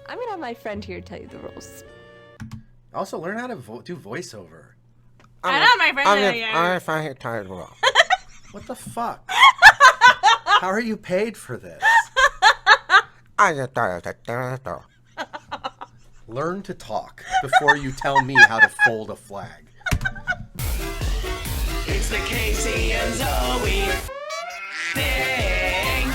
I'm gonna have my friend here tell you the rules. Also, learn how to do voiceover. I know my friend. I'm fucking tired of What the fuck? How are you paid for this? Learn to talk before you tell me how to fold a flag. It's the Casey and Zoe thing.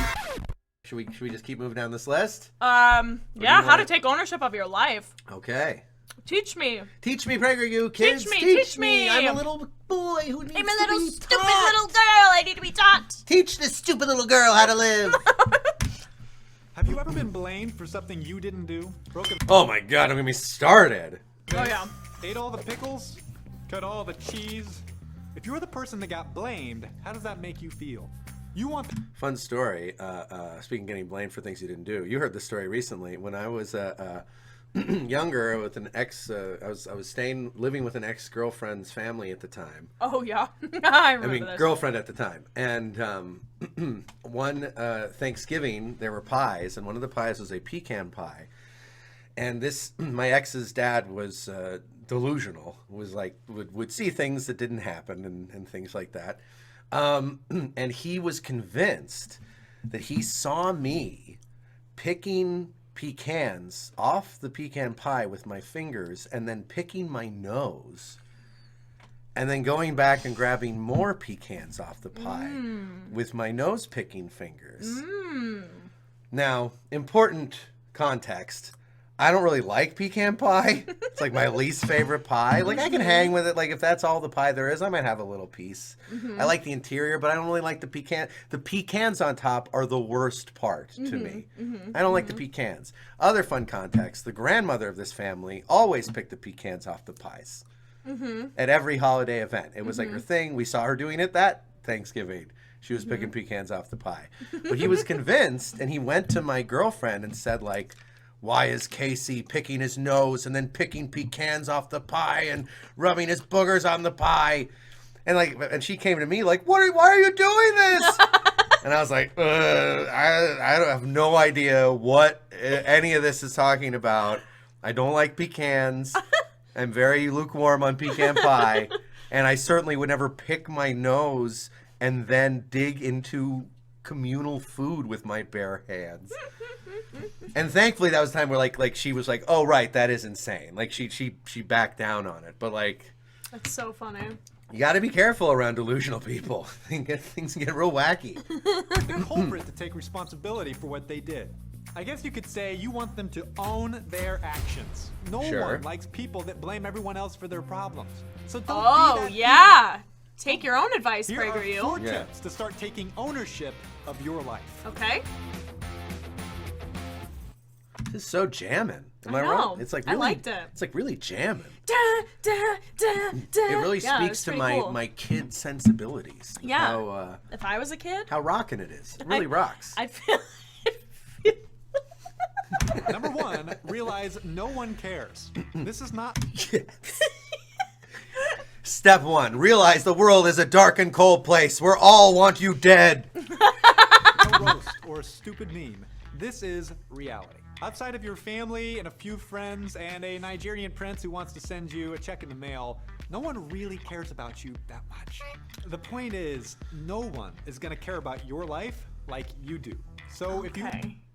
Should we just keep moving down this list? Yeah, how to take ownership of your life. Okay. Teach me. Teach me, PragerU, kids. Teach me. I'm a little boy who needs I'm a to little be stupid taught. little girl. I need to be taught. Teach this stupid little girl how to live. Have you ever been blamed for something you didn't do? Broken. Oh my god, I'm gonna be started. Oh yeah. Ate all the pickles? Cut all the cheese? If you're the person that got blamed, how does that make you feel? You want... Fun story. Speaking of getting blamed for things you didn't do, you heard this story recently. When I was younger, with an ex, I was living with an ex-girlfriend's family at the time. Oh yeah. I remember this. Girlfriend at the time. And one Thanksgiving, there were pies, and one of the pies was a pecan pie. And this, my ex's dad was delusional. Was like would see things that didn't happen and things like that. And he was convinced that he saw me picking pecans off the pecan pie with my fingers and then picking my nose and then going back and grabbing more pecans off the pie with my nose picking fingers. Now, important context. I don't really like pecan pie. It's like my least favorite pie. Like I can hang with it. Like if that's all the pie there is, I might have a little piece. I like the interior, but I don't really like the pecan. The pecans on top are the worst part to me. I don't like the pecans. Other fun context. The grandmother of this family always picked the pecans off the pies at every holiday event. It was like her thing. We saw her doing it that Thanksgiving. She was picking pecans off the pie. But he was convinced, and he went to my girlfriend and said like, why is Casey picking his nose and then picking pecans off the pie and rubbing his boogers on the pie? And she came to me like, why are you doing this? And I was like, I don't have no idea what any of this is talking about. I don't like pecans. I'm very lukewarm on pecan pie. And I certainly would never pick my nose and then dig into communal food with my bare hands. And thankfully that was the time where like she was like, oh right, that is insane. Like she backed down on it. But like, That's so funny. you got to be careful around delusional people. Things get real wacky. the culprit to take responsibility for what they did. I guess you could say you want them to own their actions. No Sure. one likes people that blame everyone else for their problems. So don't be Oh that yeah. Take your own advice, Here are PragerU. 4 tips to start taking ownership of your life. Okay. This is so jamming. Am I I know. wrong? It's like I really, liked it. It's like really jamming. Da, da, da, da. It really Yeah, speaks it's to pretty my cool. my kid sensibilities. Yeah. How If I was a kid, how rocking it is. It really rocks. I'd feel. Number 1, realize no one cares. This is not Step 1: realize the world is a dark and cold place where all want you dead. a roast or a stupid meme. This is reality. Outside of your family and a few friends and a Nigerian prince who wants to send you a check in the mail, no one really cares about you that much. The point is, no one is going to care about your life like you do. So if you...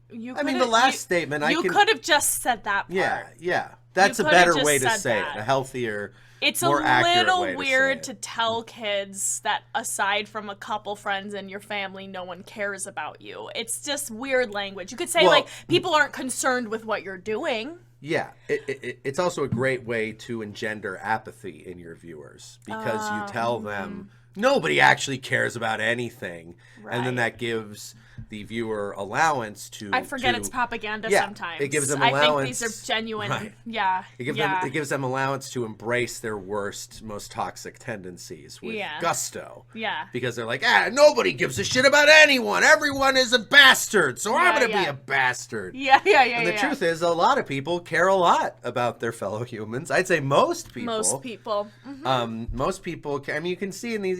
You I mean, the could've- last statement, I You can... could have just said that part. Yeah. That's a could've better just way to said say that. it. A healthier, It's more a accurate little way weird to to tell kids that aside from a couple friends and your family, no one cares about you. It's just weird language. You could say, Well- like, people aren't concerned with what you're doing. Yeah, it's also a great way to engender apathy in your viewers because you tell them nobody actually cares about anything, and then that gives the viewer allowance to. I forget it's propaganda Yeah, sometimes. it gives them I think allowance. these are genuine. Right. Yeah. It gives them allowance to embrace their worst, most toxic tendencies with gusto. Yeah. Because they're like, nobody gives a shit about anyone. Everyone is a bastard, so I'm gonna be a bastard. Yeah. And the truth is, a lot of people care a lot about their fellow humans. I'd say most people. Most people. Mhm. Most people. I mean, you can see in these,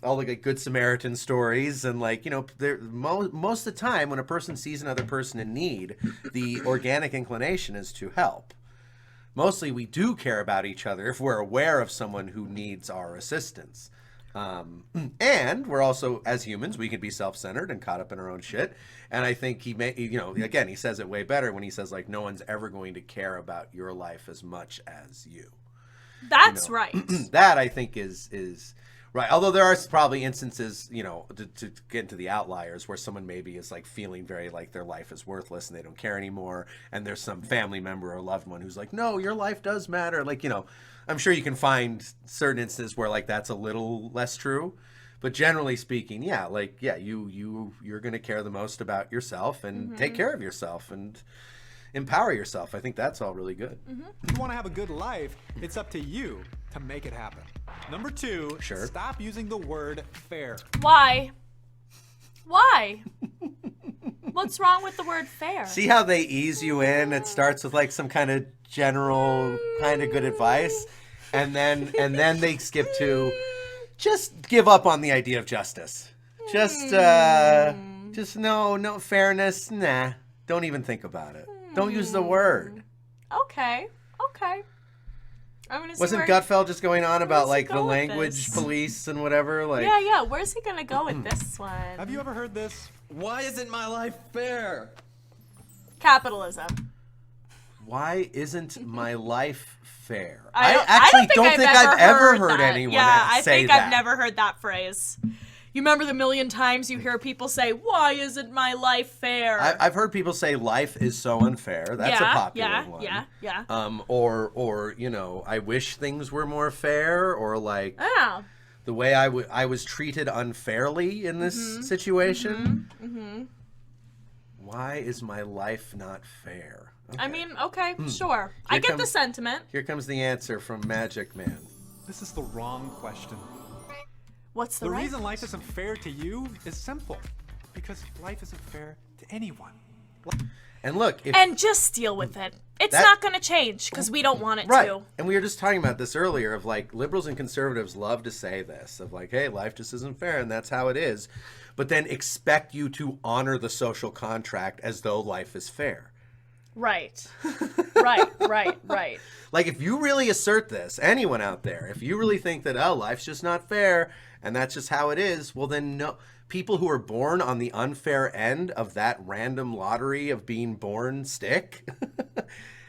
all the like, Good Samaritan stories, and like, you know, most of the time when a person sees another person in need, the organic inclination is to help. Mostly we do care about each other if we're aware of someone who needs our assistance. And we're also, as humans, we can be self-centered and caught up in our own shit. And I think he again, he says it way better when he says like, no one's ever going to care about your life as much as you. That's right. That I think is right. Although there are probably instances, you know, to get into the outliers where someone maybe is like feeling very like their life is worthless and they don't care anymore. And there's some family member or loved one who's like, no, your life does matter. Like, you know, I'm sure you can find certain instances where like that's a little less true. But generally speaking, yeah, like, yeah, you're going to care the most about yourself and take care of yourself and empower yourself. I think that's all really good. If you want to have a good life, it's up to you to make it happen. Number 2, Sure. Stop using the word fair. Why? Why? What's wrong with the word fair? See how they ease you in? It starts with like some kind of general kind of good advice, and then they skip to just give up on the idea of justice. Just no fairness. Nah, don't even think about it. Don't use the word. Okay. I'm gonna see Wasn't where... Gutfeld just going on about Where's he like the go with language this? police and whatever? Like, Yeah. Where's he gonna go with this one? Have you ever heard this? Why isn't my life fair? Capitalism. why isn't my life fair? I actually don't think I've ever heard that. anyone Yeah, I say think that. I've never heard that phrase. You remember the million times you hear people say, "Why isn't my life fair?" I've heard people say life is so unfair. That's a popular one. Yeah. Or you know, I wish things were more fair, or like Oh. the way I was treated unfairly in this situation. Why is my life not fair? I Okay. mean, okay, sure. I get the comes- sentiment. Here comes the answer from Magic Man. This is the wrong question. What's the, The right? reason life isn't fair to you is simple. Because life isn't fair to anyone. And look, if And just deal with it. It's That- not going to change because we don't want it right, to. and we were just talking about this earlier of like liberals and conservatives love to say this of like, hey, life just isn't fair and that's how it is, but then expect you to honor the social contract as though life is fair. Right. Right. Like if you really assert this, anyone out there, if you really think that, oh, life's just not fair and that's just how it is, well then no, people who are born on the unfair end of that random lottery of being born stick,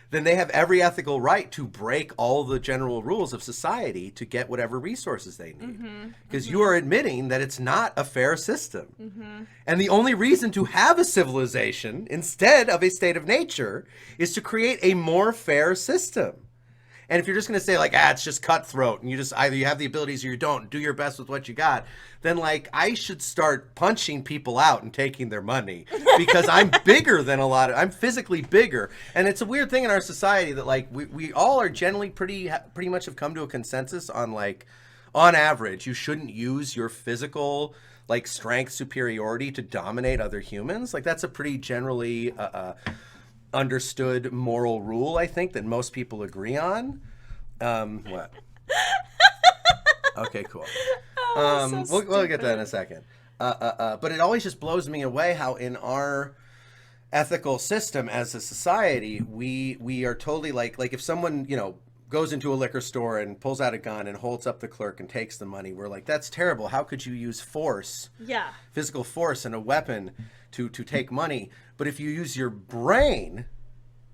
then they have every ethical right to break all the general rules of society to get whatever resources they need. Because you are admitting that it's not a fair system. And the only reason to have a civilization instead of a state of nature is to create a more fair system. And if you're just going to say like, it's just cutthroat and you just either you have the abilities or you don't, do your best with what you got, then like I should start punching people out and taking their money because I'm bigger than I'm physically bigger. And it's a weird thing in our society that like we all are generally pretty much have come to a consensus on like, on average, you shouldn't use your physical like strength superiority to dominate other humans. Like that's a pretty generally understood moral rule, I think, that most people agree on. What? Okay, cool. We'll get to that in a second. But it always just blows me away how in our ethical system as a society, we are totally like if someone, you know, goes into a liquor store and pulls out a gun and holds up the clerk and takes the money, we're like, that's terrible. How could you use force? Yeah. Physical force and a weapon to take money? But if you use your brain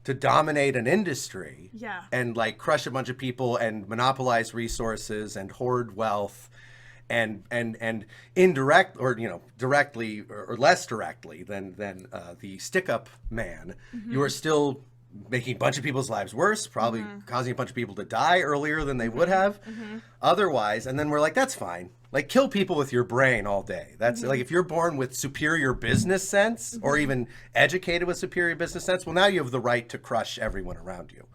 to dominate an industry and like crush a bunch of people and monopolize resources and hoard wealth and indirect or, you know, directly or less directly than the stick-up man, you are still making a bunch of people's lives worse, probably causing a bunch of people to die earlier than they would have otherwise. And then we're like, that's fine. Like, kill people with your brain all day. That's like, if you're born with superior business sense or even educated with superior business sense, well, now you have the right to crush everyone around you.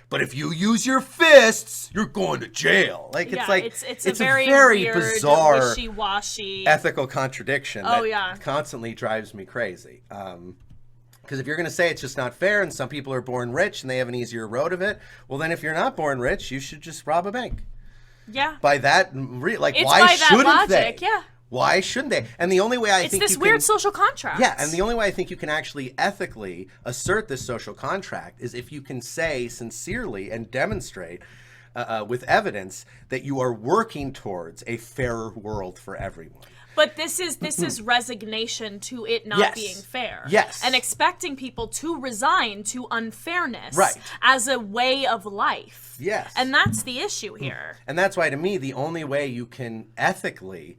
But if you use your fists, you're going to jail. Like, it's like, it's a very weird, bizarre wishy-washy ethical contradiction Oh, that yeah. constantly drives me crazy. Because if you're going to say it's just not fair and some people are born rich and they have an easier road of it, well, then if you're not born rich, you should just rob a bank. Yeah. By that, like, It's why by that shouldn't logic, they? yeah. Why shouldn't they? And the only way I It's think this you weird can, social contract. yeah, and the only way I think you can actually ethically assert this social contract is if you can say sincerely and demonstrate with evidence that you are working towards a fairer world for everyone. But this is resignation to it not Yes. being fair. Yes. And expecting people to resign to unfairness Right. as a way of life. Yes. And that's the issue here. And that's why, to me, the only way you can ethically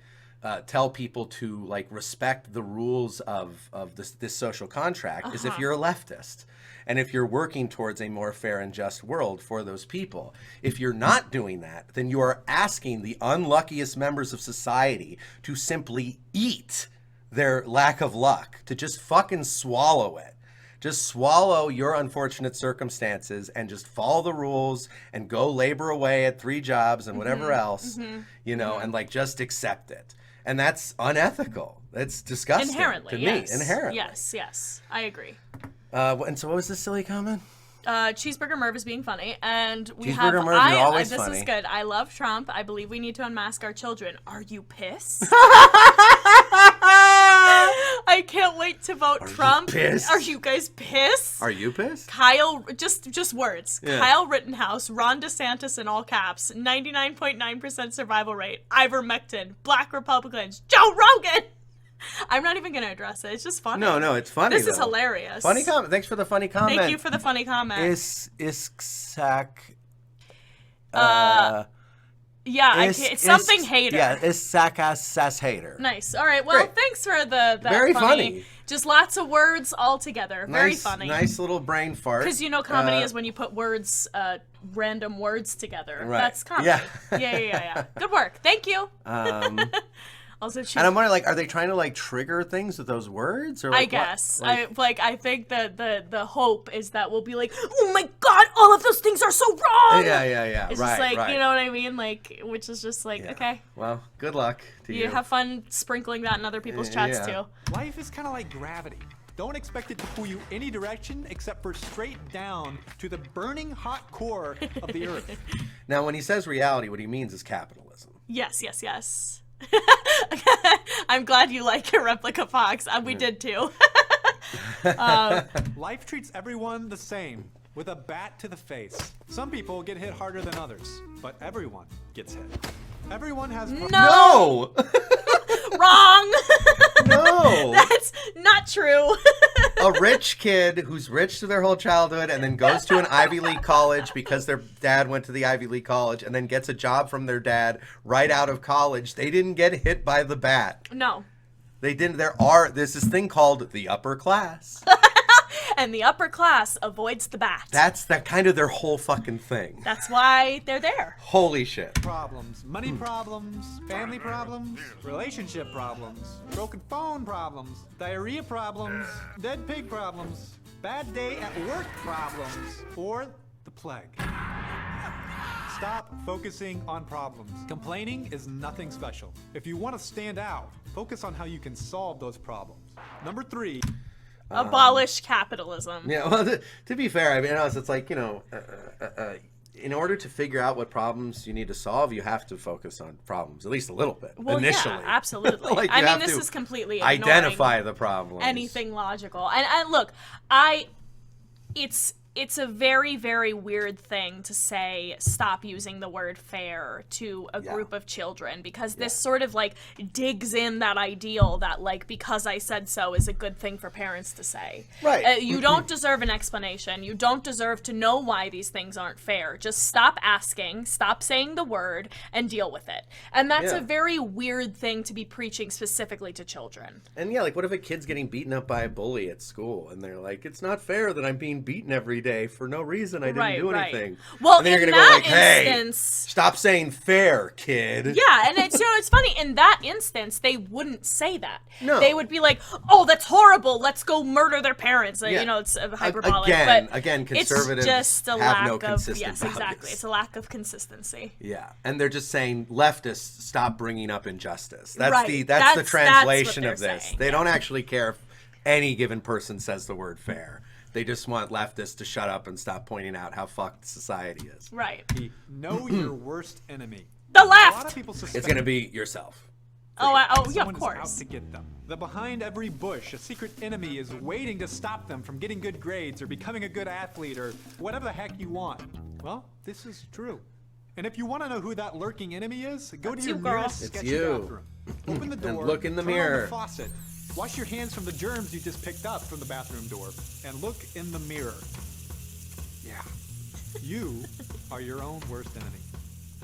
tell people to like respect the rules of this social contract is if you're a leftist, and if you're working towards a more fair and just world for those people. If you're not doing that, then you are asking the unluckiest members of society to simply eat their lack of luck, to just fucking swallow it. Just swallow your unfortunate circumstances and just follow the rules and go labor away at 3 jobs and whatever else, you know, and like just accept it. And that's unethical. That's disgusting Inherently, to yes. me. Inherently. Yes, I agree. And so what was this silly comment? Cheeseburger Merv is being funny, and we Cheeseburger have. Merv, you're always this funny. is good. I love Trump. I believe we need to unmask our children. Are you pissed? I can't wait to vote Trump. pissed? Are you guys pissed? Are you pissed? Kyle, just words. Yeah. Kyle Rittenhouse, Ron DeSantis in all caps, 99.9% survival rate, ivermectin, Black Republicans, Joe Rogan. I'm not even going to address it. It's just funny. No, it's funny. This is though. hilarious. Funny comment. Thanks for the funny comment. Thank you for the funny comment. Yeah, it's something hater. Yeah, is hater. Nice. All right. Well, Great. thanks for that Very funny. Just lots of words all together. Very funny. Nice little brain fart. Because you know, comedy is when you put words, random words together. Right. That's comedy. Yeah. Yeah. Good work. Thank you. Also, And I'm wondering, like, are they trying to like trigger things with those words? Or like, I what? guess. Like, I think that the hope is that we'll be like, oh my god, all of those things are so wrong. Yeah. It's right, just like, right. you know what I mean? Like, which is just like, Yeah. okay. Well, good luck to you. You have fun sprinkling that in other people's chats Yeah. too. Life is kind of like gravity. Don't expect it to pull you any direction except for straight down to the burning hot core of the earth. Now, when he says reality, what he means is capitalism. Yes. I'm glad you like your replica Fox. We did too. Life treats everyone the same, with a bat to the face. Some people get hit harder than others, but everyone gets hit. Everyone has... No! Wrong. No! That's not true. A rich kid who's rich through their whole childhood and then goes to an Ivy League college because their dad went to the Ivy League college and then gets a job from their dad right out of college. They didn't get hit by the bat. No. They didn't. There's this thing called the upper class. And the upper class avoids the bat. That's kind of their whole fucking thing. That's why they're there. Holy shit. Problems, money problems, family problems, relationship problems, broken phone problems, diarrhea problems, dead pig problems, bad day at work problems, or the plague. Stop focusing on problems. Complaining is nothing special. If you want to stand out, focus on how you can solve those problems. Number 3. Abolish capitalism. Yeah, well, to be fair, I mean, it's like, you know, in order to figure out what problems you need to solve, you have to focus on problems, at least a little bit, Well, initially. yeah, absolutely. Like, I you mean, have this to is completely identify the problems. anything logical. And look, it's a very, very weird thing to say stop using the word fair to a group of children, because this sort of like digs in that ideal that like because I said so is a good thing for parents to say. Right. You don't deserve an explanation. You don't deserve to know why these things aren't fair. Just stop asking, stop saying the word, and deal with it. And that's a very weird thing to be preaching specifically to children. And yeah, like what if a kid's getting beaten up by a bully at school and they're like, it's not fair that I'm being beaten every day for no reason. I didn't do anything. Well, and then you're in gonna that go like, hey, instance, stop saying fair, kid. yeah, and it's, you know, it's funny, in that instance, they wouldn't say that. No. They would be like, oh, that's horrible, let's go murder their parents. Yeah. You know, it's hyperbolic. Again, but conservatives it's just a have lack no of, consistent yes, values. exactly. It's a lack of consistency. Yeah, and they're just saying leftists stop bringing up injustice. That's Right. that's the That's translation what of they're this. saying, They don't actually care if any given person says the word fair. They just want leftists to shut up and stop pointing out how fucked society is. Right. Know your worst enemy. The A lot left. of people suspect It's gonna be yourself. Yeah, someone of is out course. to get them. That behind every bush, a secret enemy is waiting to stop them from getting good grades or becoming a good athlete or whatever the heck you want. Well, this is true. And if you want to know who that lurking enemy is, go That's to your you, girl. nearest It's sketchy you. bathroom. Open the And door. look in the turn on mirror. the faucet. Wash your hands from the germs you just picked up from the bathroom door. And look in the mirror. Yeah. You are your own worst enemy.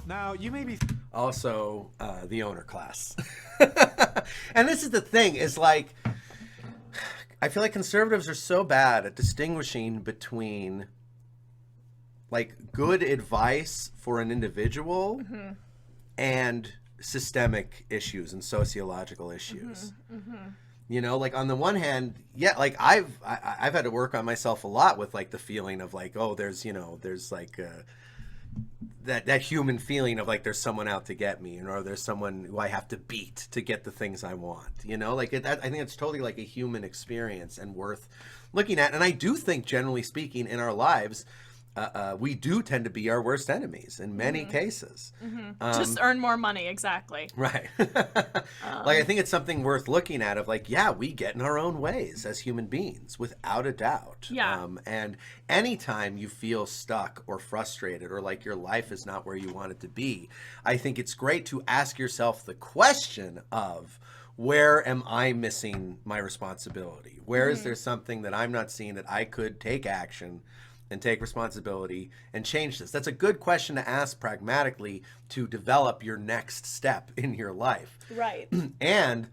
Now, you may be... Also, the owner class. And this is the thing, is like, I feel like conservatives are so bad at distinguishing between like good advice for an individual and systemic issues and sociological issues. You know, like on the one hand, yeah, like I've had to work on myself a lot with like the feeling of like, oh, there's like that human feeling of like there's someone out to get me, or there's someone who I have to beat to get the things I want. You know, like I think it's totally like a human experience and worth looking at. And I do think, generally speaking, in our lives, we do tend to be our worst enemies in many cases. Just earn more money, exactly. Right. Like, I think it's something worth looking at of like, yeah, we get in our own ways as human beings, without a doubt. Yeah. And anytime you feel stuck or frustrated or like your life is not where you want it to be, I think it's great to ask yourself the question of, where am I missing my responsibility? Where is there something that I'm not seeing that I could take action and take responsibility and change this? That's a good question to ask pragmatically to develop your next step in your life. Right. And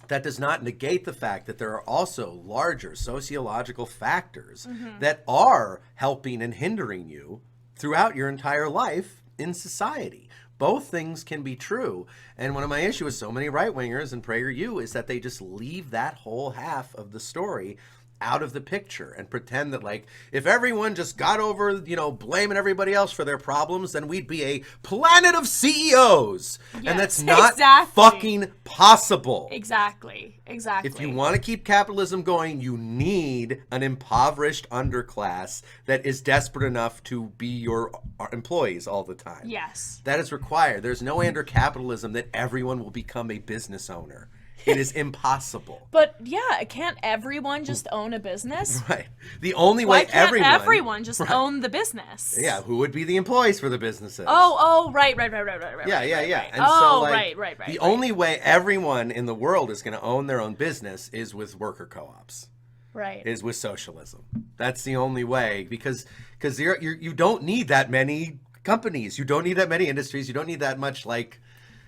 that does not negate the fact that there are also larger sociological factors that are helping and hindering you throughout your entire life in society. Both things can be true. And one of my issues with so many right-wingers and PragerU is that they just leave that whole half of the story out of the picture and pretend that like if everyone just got over, you know, blaming everybody else for their problems, then we'd be a planet of CEOs. And that's not fucking possible. Exactly. If you want to keep capitalism going, you need an impoverished underclass that is desperate enough to be your employees all the time. Yes. That is required. There's no way under capitalism that everyone will become a business owner. It is impossible. But yeah, can't everyone just own a business? Right. The only Why way can't everyone just own the business? Yeah, who would be the employees for the businesses? Right. Yeah. And Oh, so, like, right. The only way everyone in the world is going to own their own business is with worker co-ops. Right. Is with socialism. That's the only way, because you don't need that many companies. You don't need that many industries. You don't need that much, like,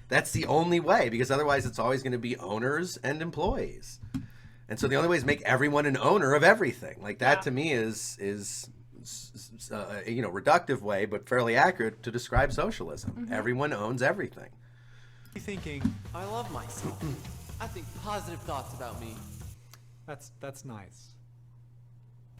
that's the only way, because otherwise it's always going to be owners and employees. And so the only way is make everyone an owner of everything. Like that to me is reductive way, but fairly accurate to describe socialism. Everyone owns everything. Thinking, I love myself. I think positive thoughts about me. that's nice.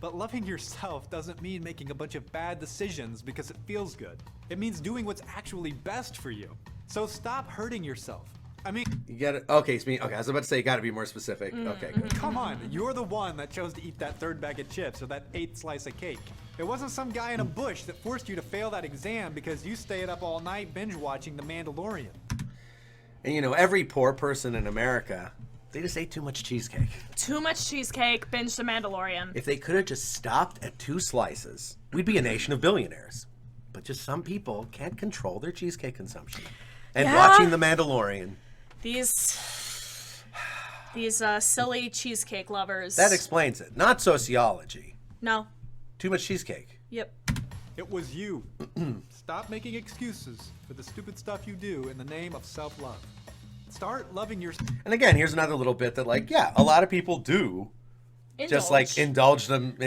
But loving yourself doesn't mean making a bunch of bad decisions because it feels good. It means doing what's actually best for you. So stop hurting yourself. I mean, You got it. Okay, I was about to say you got to be more specific. Okay, good. come on, you're the one that chose to eat that third bag of chips or that 8th slice of cake. It wasn't some guy in a bush that forced you to fail that exam because you stayed up all night binge watching The Mandalorian. And every poor person in America, they just ate too much cheesecake. Too much cheesecake, binge The Mandalorian. If they could have just stopped at 2 slices, we'd be a nation of billionaires. But just some people can't control their cheesecake consumption. And watching The Mandalorian. These silly cheesecake lovers. That explains it. Not sociology. No. Too much cheesecake. Yep. It was you. Stop making excuses for the stupid stuff you do in the name of self-love. Start loving yourself. And again, here's another little bit that, like, yeah, a lot of people do just like indulge and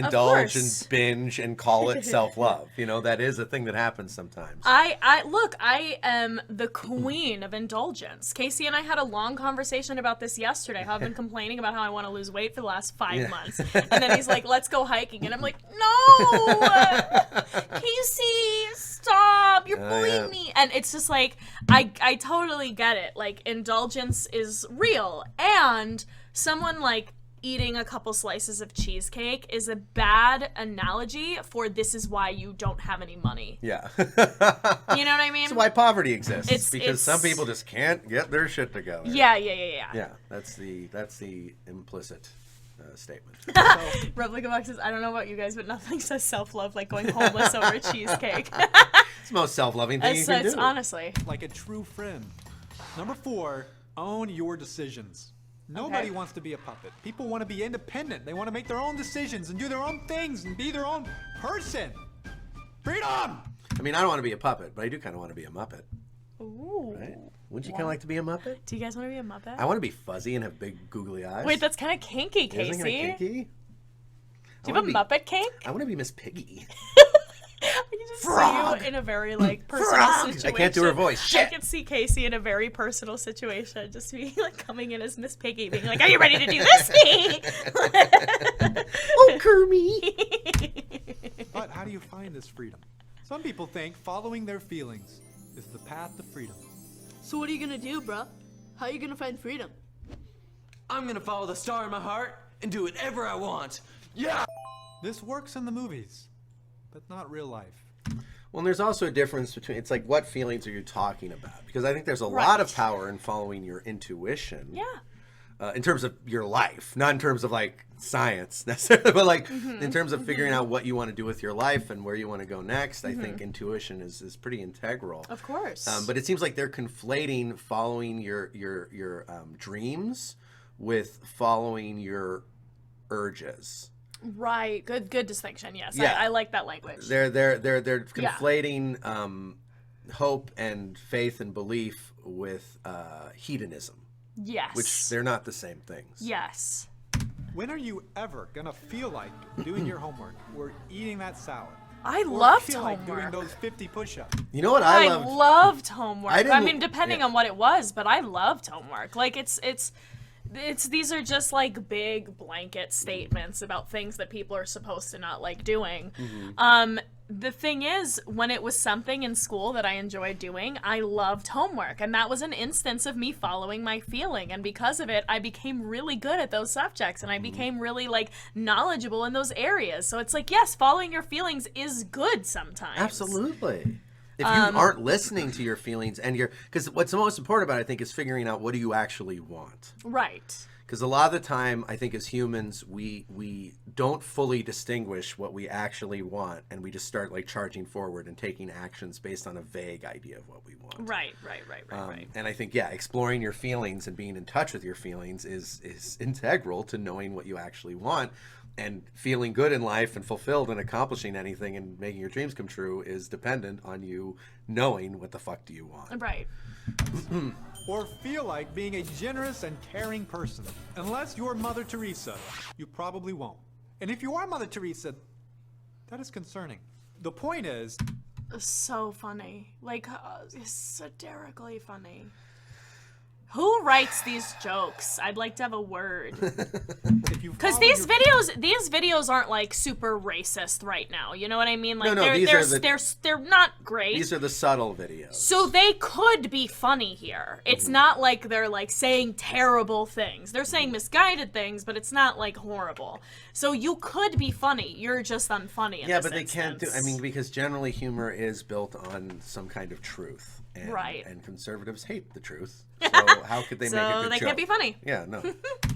binge and call it self-love. That is a thing that happens sometimes. I am the queen of indulgence. Casey and I had a long conversation about this yesterday, how I've been complaining about how I want to lose weight for the last 5 months. And then he's like, let's go hiking. And I'm like, no, Casey, stop. You're bullying me. And it's just like, I totally get it. Like, indulgence is real. And someone like eating a couple slices of cheesecake is a bad analogy for this is why you don't have any money. Yeah. You know what I mean? That's why poverty exists. It's- because some people just can't get their shit together. Yeah. Yeah, that's the implicit statement. Replica Box says, I don't know about you guys, but nothing says self-love like going homeless over cheesecake. It's the most self-loving thing you can do. Honestly. Like a true friend. Number 4, own your decisions. Nobody wants to be a puppet. People want to be independent. They want to make their own decisions and do their own things and be their own person. Freedom! I mean, I don't want to be a puppet, but I do kind of want to be a Muppet. Ooh. Right? Wouldn't you kind of like to be a Muppet? Do you guys want to be a Muppet? I want to be fuzzy and have big googly eyes. Wait, that's kind of kinky, Casey. Isn't that kinky? Do you have a Muppet kink? I want to be Miss Piggy. I can just see you in a very like personal situation. I can't do her voice. Shit. I can see Casey in a very personal situation, just be like coming in as Miss Piggy, being like, "Are you ready to do this?" Oh, Kermit. But how do you find this freedom? Some people think following their feelings is the path to freedom. So what are you gonna do, bruh? How are you gonna find freedom? I'm gonna follow the star in my heart and do whatever I want. Yeah! This works in the movies, but not real life. Well, and there's also a difference between, it's like, what feelings are you talking about? Because I think there's a lot of power in following your intuition. Yeah. In terms of your life, not in terms of like science necessarily, but like in terms of figuring out what you want to do with your life and where you want to go next. I think intuition is pretty integral. Of course. But it seems like they're conflating following your dreams with following your urges. Right. Good distinction. Yes. Yeah. I like that language. They're conflating hope and faith and belief with hedonism. Yes. Which they're not the same things. Yes. When are you ever gonna feel like doing your homework or eating that salad? I Or loved feel like doing homework. those 50 push-ups? You know what I loved? loved homework. I I, didn't- mean, depending yeah. on what it was, but I loved homework. Like it's these are just like big blanket statements about things that people are supposed to not like doing. The thing is, when it was something in school that I enjoyed doing, I loved homework. And that was an instance of me following my feeling. And because of it, I became really good at those subjects. And I became really, like, knowledgeable in those areas. So it's like, yes, following your feelings is good sometimes. Absolutely. If you aren't listening to your feelings and because what's the most important about it, I think, is figuring out what do you actually want. Right. Because a lot of the time, I think as humans, we don't fully distinguish what we actually want, and we just start like charging forward and taking actions based on a vague idea of what we want. Right. And I think, exploring your feelings and being in touch with your feelings is integral to knowing what you actually want. And feeling good in life and fulfilled and accomplishing anything and making your dreams come true is dependent on you knowing what the fuck do you want. Right. Or feel like being a generous and caring person. Unless you're Mother Teresa, you probably won't. And if you are Mother Teresa, that is concerning. The point is, So funny. Like, hysterically funny. Who writes these jokes? I'd like to have a word. if you Because follow these videos aren't like super racist right now. You know what I mean? Like No, they're not great. These are the subtle videos. So they could be funny here. It's not like they're like saying terrible things. They're saying misguided things, but it's not like horrible. So you could be funny. You're just unfunny in Yeah, this but they can't do. instance. I mean, because generally humor is built on some kind of truth. And, Right. And conservatives hate the truth. So how could they So make a good they joke? can't be funny. Yeah, no.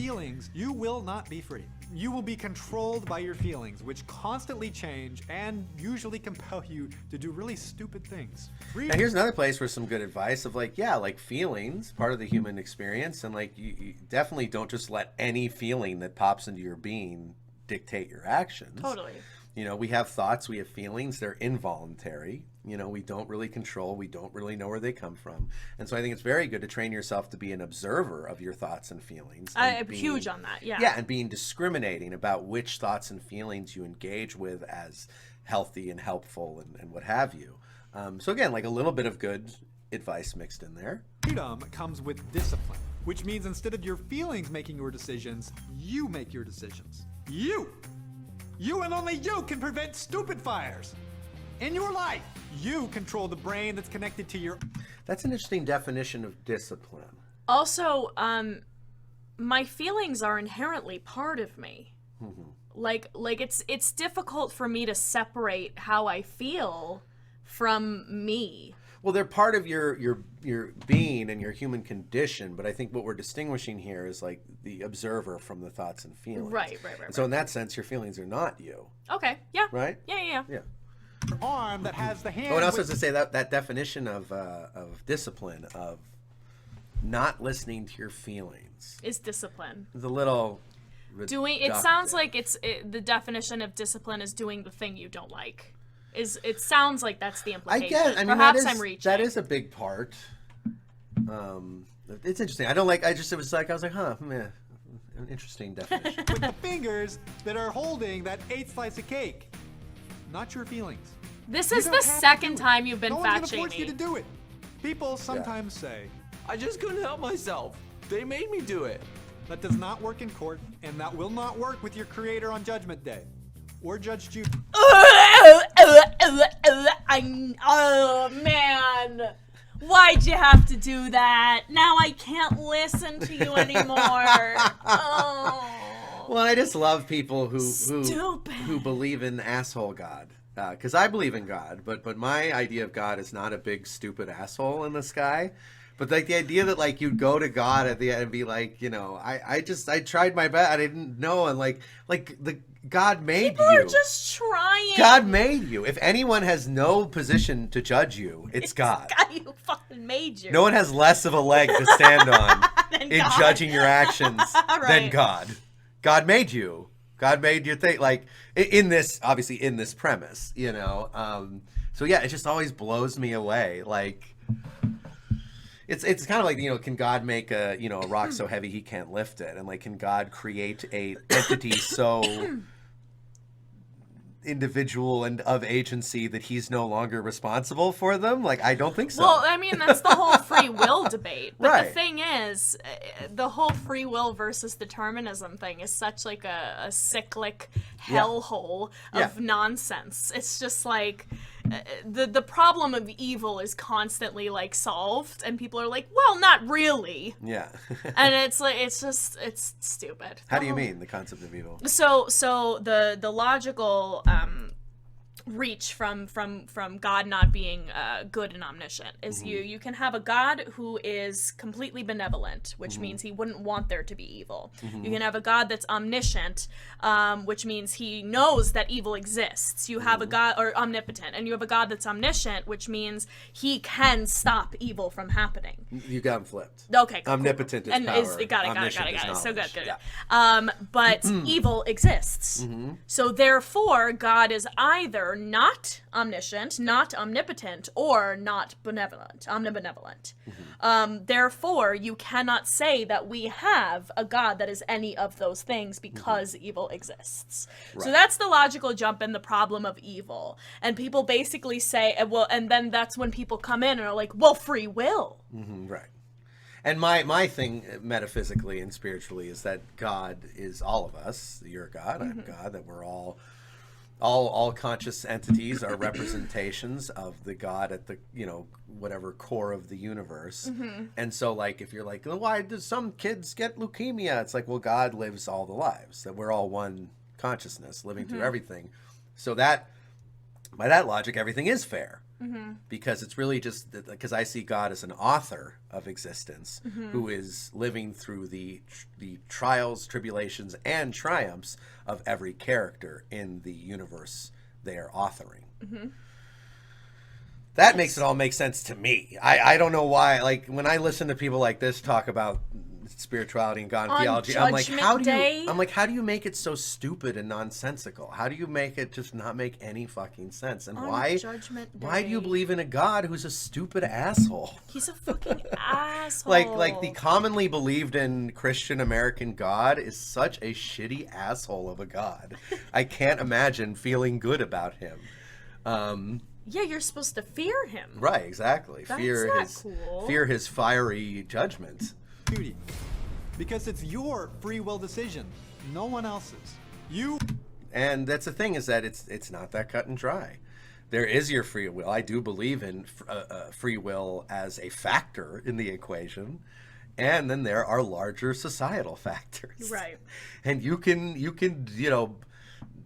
feelings, you will not be free. You will be controlled by your feelings, which constantly change and usually compel you to do really stupid things. Now here's another place for some good advice of like, feelings, part of the human experience, and like you definitely don't just let any feeling that pops into your being dictate your actions. Totally. You know, we have thoughts, we have feelings, they're involuntary. You know, we don't really control, we don't really know where they come from. And so I think it's very good to train yourself to be an observer of your thoughts and feelings. I'm huge on that, yeah. Yeah, and being discriminating about which thoughts and feelings you engage with as healthy and helpful and what have you. So again, like a little bit of good advice mixed in there. Freedom comes with discipline, which means instead of your feelings making your decisions, you make your decisions. You and only you can prevent stupid fires. In your life, you control the brain that's connected to your... That's an interesting definition of discipline. Also, my feelings are inherently part of me. Like it's difficult for me to separate how I feel from me. Well, they're part of your being and your human condition, but I think what we're distinguishing here is like the observer from the thoughts and feelings. Right. And so in that sense, your feelings are not you. Okay, yeah. Right? Yeah. Arm that has the hand. Oh, and also to say that definition of discipline, of not listening to your feelings, Is discipline. is a little Doing it reductive. sounds like the definition of discipline is doing the thing you don't like. It sounds like that's the I implication. guess. I mean, Perhaps I'm reaching. that is a big part. It's interesting. I don't like. I was like, an interesting definition. with the fingers that are holding that 8th slice of cake. Not your feelings. This You is don't the have to second do it. time you've been no one's fat gonna force you to shaming. do it. People sometimes say I just couldn't help myself. They made me do it. that does not work in court, and that will not work with your creator on Judgment Day, or Judge Judy. Oh man, why'd you have to do that? Now I can't listen to you anymore. Oh. Well, I just love people who Stupid. believe in asshole God. Because I believe in God, but my idea of God is not a big stupid asshole in the sky. But like the idea that like you'd go to God at the end and be like, I tried my best, I didn't know, and like the God made People you. are just trying. God made you. If anyone has no position to judge you, it's God. God, who fucking made you. No one has less of a leg to stand on Than in God. judging your actions than Right. God. God made you. God made you think like in this premise, So yeah, it just always blows me away. Like it's kind of like, can God make a rock so heavy he can't lift it? And like, can God create a entity so individual and of agency that he's no longer responsible for them? Like, I don't think so. Well, I mean, that's the whole free will debate. But Right. the thing is, the whole free will versus determinism thing is such like a cyclic hellhole of nonsense. It's just like the problem of evil is constantly like solved, and people are like, well, not really. Yeah. And it's like it's stupid. How do you mean the concept of evil? So the logical reach from God not being good and omniscient is you can have a God who is completely benevolent, which means he wouldn't want there to be evil. You can have a God that's omniscient, which means he knows that evil exists. You have a God, or omnipotent, and you have a God that's omniscient, which means he can stop evil from happening. You got him flipped. Okay, cool. Omnipotent is And power. got it. Omniscient is So good, knowledge. good. Yeah. But evil exists. So therefore, God is either not omniscient, not omnipotent, or not omnibenevolent. Therefore, you cannot say that we have a God that is any of those things because evil exists. Right. So that's the logical jump in the problem of evil. And people basically say, well, and then that's when people come in and are like, well, free will. Right. And my thing metaphysically and spiritually is that God is all of us. You're God, I'm God, that we're all conscious entities are representations of the God at the, whatever core of the universe. And so like, if you're like, well, why do some kids get leukemia? It's like, well, God lives all the lives, that we're all one consciousness living through everything. So that, by that logic, everything is fair. Because it's really just because I see God as an author of existence who is living through the trials, tribulations, and triumphs of every character in the universe they are authoring. That makes it all make sense to me. I don't know why. Like when I listen to people like this talk about spirituality and God and On theology, I'm like, Judgment how do you make it so stupid and nonsensical? How do you make it just not make any fucking sense? And On why Judgment why do you Day. believe in a God who's a stupid asshole? He's a fucking asshole. Like the commonly believed in Christian American God is such a shitty asshole of a God. I can't imagine feeling good about him. Yeah, you're supposed to fear him. Right, exactly. That's fear not his cool. fear his fiery judgment. Duty. Because it's your free will decision, no one else's. And that's the thing, is that it's not that cut and dry. There is your free will. I do believe in free will as a factor in the equation, And then there are larger societal factors. Right. And you can,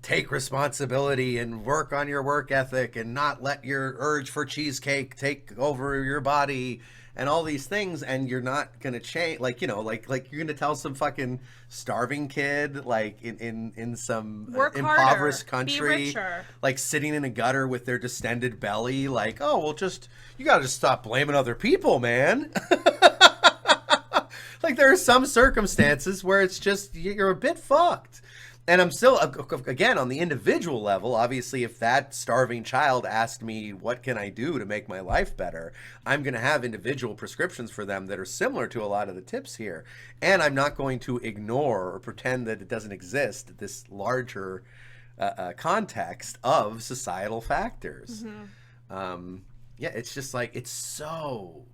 take responsibility and work on your work ethic and not let your urge for cheesecake take over your body and all these things, and you're not gonna change. Like you're gonna tell some fucking starving kid, like in some Work impoverished harder. Be country, richer. like sitting in a gutter with their distended belly, like, oh well, you gotta just stop blaming other people, man. Like there are some circumstances where it's just you're a bit fucked. And I'm still, again, on the individual level, obviously, if that starving child asked me, what can I do to make my life better? I'm going to have individual prescriptions for them that are similar to a lot of the tips here. And I'm not going to ignore or pretend that it doesn't exist, this larger context of societal factors. Yeah, it's just like, it's so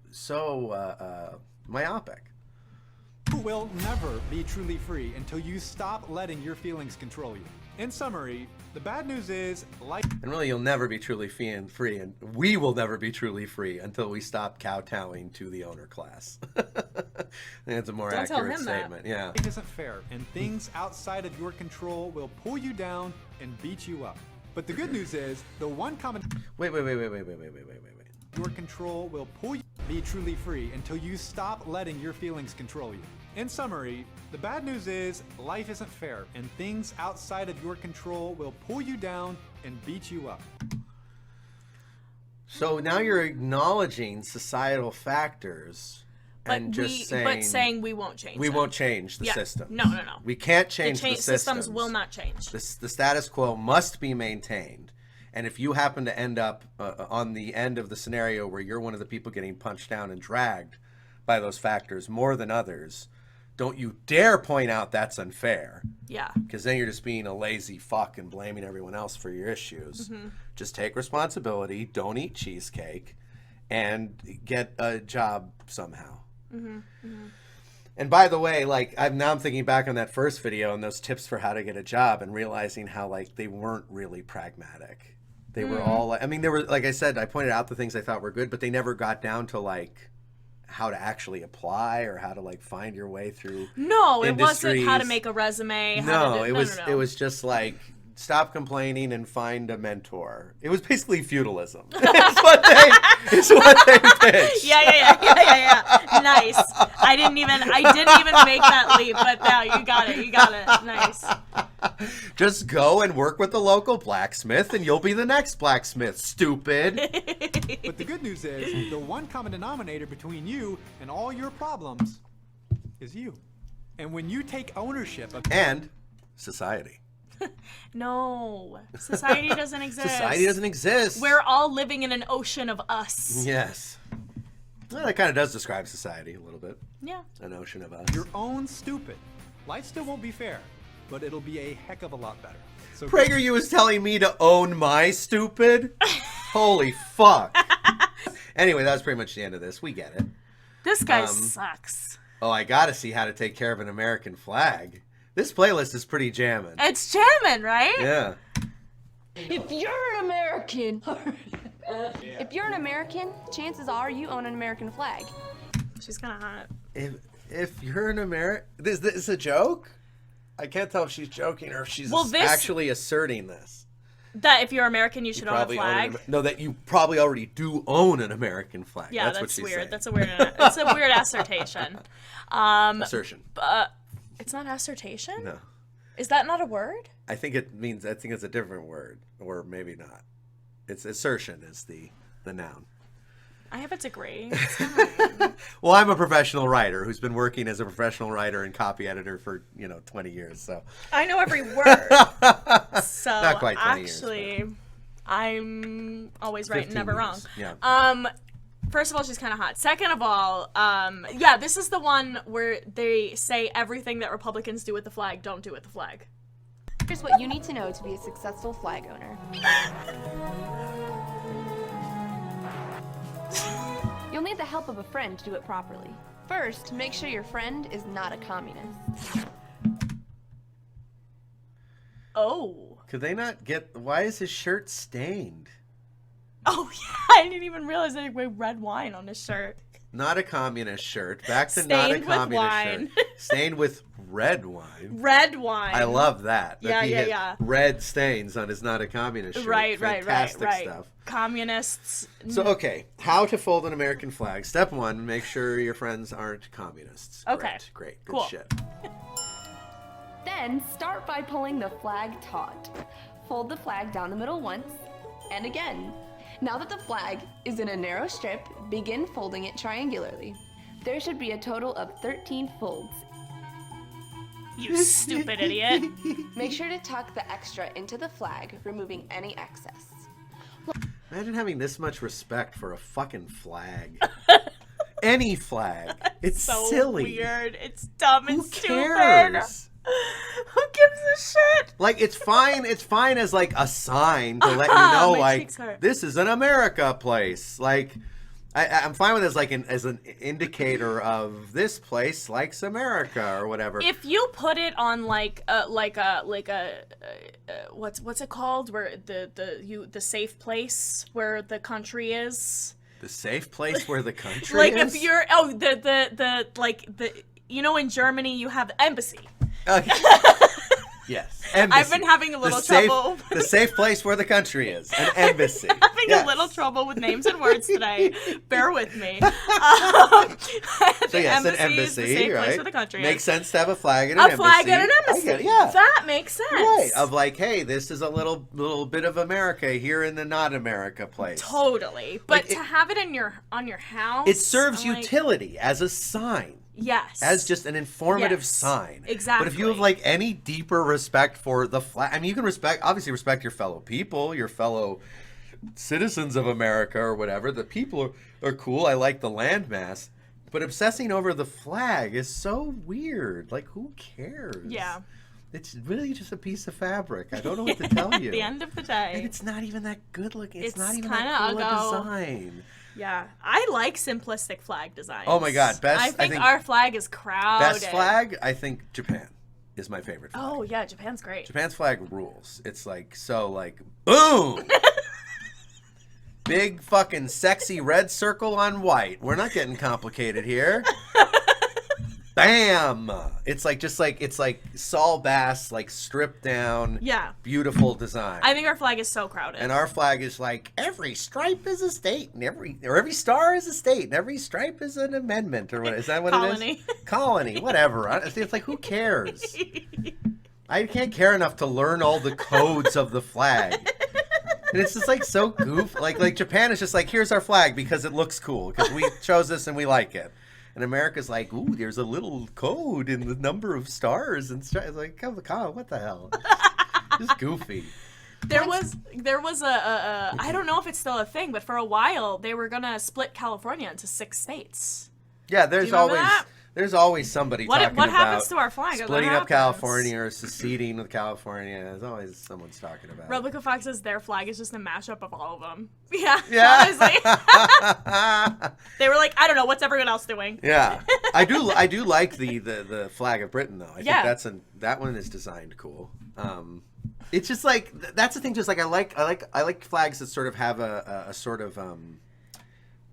myopic. You will never be truly free until you stop letting your feelings control you. In summary, the bad news is life. And really, you'll never be truly free, and we will never be truly free until we stop kowtowing to the owner class. I think that's a more Don't tell accurate him that. statement. Yeah. Life isn't fair, and things outside of your control will pull you down and beat you up. But the good news is, the one common Wait. your control will pull you. Be truly free until you stop letting your feelings control you. In summary, the bad news is life isn't fair, and things outside of your control will pull you down and beat you up. So now you're acknowledging societal factors and just saying we won't change. we them. won't change the Yeah. system. No. We can't change the systems will not change. The status quo must be maintained. And if you happen to end up on the end of the scenario where you're one of the people getting punched down and dragged by those factors more than others, don't you dare point out that's unfair. Yeah. Because then you're just being a lazy fuck and blaming everyone else for your issues. Just take responsibility, don't eat cheesecake, and get a job somehow. And by the way, like I'm thinking back on that first video and those tips for how to get a job and realizing how like they weren't really pragmatic. They were all like, I mean, there were, like I said, I pointed out the things I thought were good, but they never got down to like how to actually apply or how to like find your way through. No, it wasn't how to industries. make a resume. It was just like stop complaining and find a mentor. It was basically feudalism. It's what they pitched. Yeah. Nice. I didn't even make that leap, but now you got it. Nice. Just go and work with the local blacksmith and you'll be the next blacksmith, stupid. But the good news is, the one common denominator between you and all your problems is you. And when you take ownership of And society. No, society doesn't exist. Society doesn't exist. We're all living in an ocean of us. Yes. Well, that kind of does describe society a little bit. Yeah. An ocean of us. your own stupid, life still won't be fair, but it'll be a heck of a lot better. So PragerU is telling me to own my stupid? Holy fuck. Anyway, that was pretty much the end of this. We get it. This guy sucks. Oh, I gotta see how to take care of an American flag. This playlist is pretty jamming. It's jamming, right? Yeah. If you're an American, chances are you own an American flag. She's kind of hot. If you're an American, is this a joke? I can't tell if she's joking or if she's Well, actually asserting this. That if you're American, you should own a Probably flag. no, that you probably already do own an American flag. Yeah, that's what that's she's weird. saying. That's a weird. It's a weird assertion. Assertion. It's not assertion. No, Is that not a word? I think it's a different word, or maybe not. It's assertion is the noun. I have a degree. It's fine. Well, I'm a professional writer who's been working as a professional writer and copy editor for 20 years. So I know every word. So Not quite 20 years, actually, I'm always right and 15 never wrong. years. Yeah. First of all, she's kind of hot. Second of all, this is the one where they say everything that Republicans do with the flag, don't do with the flag. Here's what you need to know to be a successful flag owner. You'll need the help of a friend to do it properly. First, make sure your friend is not a communist. Oh. Could they not get? Why is his shirt stained? Oh, yeah. I didn't even realize that he had red wine on his shirt. not a communist shirt. Back to Stained not a with communist wine. shirt. Stained with red wine. Red wine. I love that. Yeah, he yeah, had yeah. red stains on his not a communist shirt. Right. Fantastic stuff. Communists. So, okay, how to fold an American flag. Step 1, make sure your friends aren't communists. Okay. Great. Good Cool. shit. Then start by pulling the flag taut. Fold the flag down the middle once, and again. Now that the flag is in a narrow strip, begin folding it triangularly. There should be a total of 13 folds. You stupid idiot. Make sure to tuck the extra into the flag, removing any excess. Imagine having this much respect for a fucking flag. Any flag. It's So silly. weird. It's dumb and Who stupid. cares? Who gives a shit? Like, it's fine as like a sign to let you know, My like, cheeks hurt. this is an America place. Like, I'm fine with it as an indicator of this place likes America or whatever. If you put it on like a what's it called, where the safe place where the country is, The safe place where the country like is? if you're in Germany you have the embassy. Yes. I've Embassy. been having a little The safe- trouble. The safe place where the country is. An embassy. Having Yes. a little trouble with names and words today. Bear with me. So The yes, an embassy is embassy, the safe right? place where the country Makes is. sense to have a flag at an A embassy. flag at an I embassy. get it, yeah. That makes sense. Right. Of like, hey, this is a little bit of America here in the not America place. Totally. But Like, to have it on your house, It serves I'm like, utility as a sign. yes. As just an informative Yes, sign. exactly. But if you have like any deeper respect for the flag, I mean, you can obviously respect your fellow people, your fellow citizens of America or whatever. The people are cool. I like the landmass. But obsessing over the flag is so weird. Like, who cares? Yeah. It's really just a piece of fabric. I don't know what to tell you. At the end of the And day. it's not even that good looking. It's not It's even kinda that cool a uggo. design. Yeah. I like simplistic flag designs. Oh my God, best- I I think think our flag is crowded. Best flag, I think Japan is my favorite flag. Oh yeah, Japan's great. Japan's flag rules. It's like, so like, boom! Big fucking sexy red circle on white. We're not getting complicated here. Bam! It's like Saul Bass, like stripped down, Yeah. beautiful design. I think our flag is so crowded. And our flag is like, every stripe is a state, and every star is a state, and every stripe is an amendment, or what is that what Colony. it is? Colony, whatever. It's like, who cares? I can't care enough to learn all the codes of the flag. And it's just like so goof. Like Japan is just like, here's our flag because it looks cool, because we chose this and we like it. And America's like, ooh, there's a little code in the number of stars and stripes. Like, come on, what the hell? Just goofy. There was a I don't know if it's still a thing, but for a while they were gonna split California into 6 states. Yeah, Do you remember that? there's always somebody What talking happens about to our flag? What splitting up happens? California or seceding with California. There's always someone's talking about it. Replica Fox says their flag is just a mashup of all of them. Yeah, Yeah. honestly. They were like, I don't know, what's everyone else doing? Yeah, I do like the flag of Britain though. I Yeah. think that one is designed cool. It's just like that's the thing. Just like I like flags that sort of have a sort of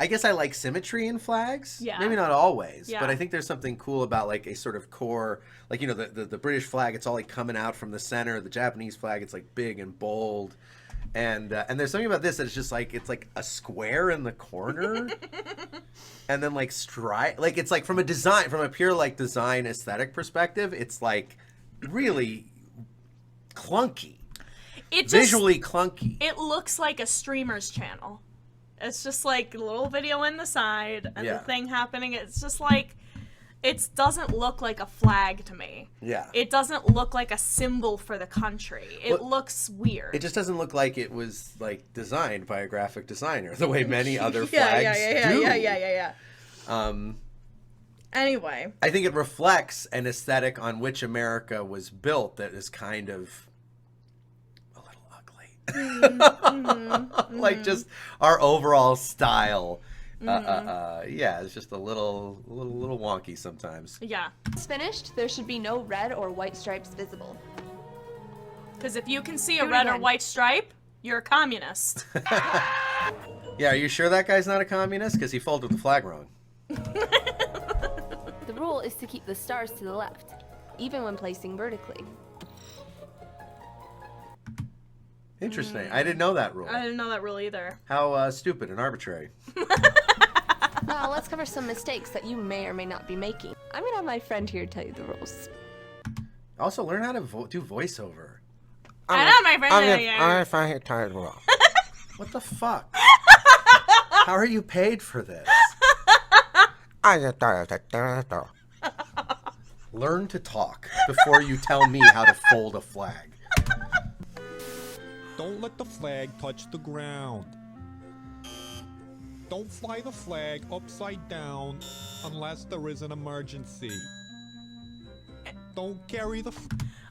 I guess I like symmetry in flags. Yeah. Maybe not always, Yeah. but I think there's something cool about like a sort of core, like, you know, the British flag. It's all like coming out from the center. The Japanese flag, it's like big and bold. And there's something about this that it's just like, it's like a square in the corner, and then like stripe. Like, it's like from a pure like design aesthetic perspective, it's like really clunky, It just, visually clunky. it looks like a streamer's channel. It's just like a little video in the side and Yeah. the thing happening. It's just like, it doesn't look like a flag to me. Yeah. It doesn't look like a symbol for the country. It Well, looks weird. It just doesn't look like it was like designed by a graphic designer the way many other yeah, flags do. yeah. Um, Anyway. I think it reflects an aesthetic on which America was built that is kind of a little ugly. Like just our overall style. Yeah, it's just a little wonky sometimes. Yeah. Once finished, there should be no red or white stripes visible. Because if you can see a Do it red or again. white stripe, you're a communist. Yeah, are you sure that guy's not a communist? Because he folded the flag wrong. The rule is to keep the stars to the left, even when placing vertically. Interesting. I didn't know that rule. I didn't know that rule either. How stupid and arbitrary. Now let's cover some mistakes that you may or may not be making. I'm gonna have my friend here tell you the rules. Also, learn how to do voiceover. I know my friend. I find it title. What the fuck? How are you paid for this? Learn to talk before you tell me how to fold a flag. Don't let the flag touch the ground. Don't fly the flag upside down unless there is an emergency. Don't carry the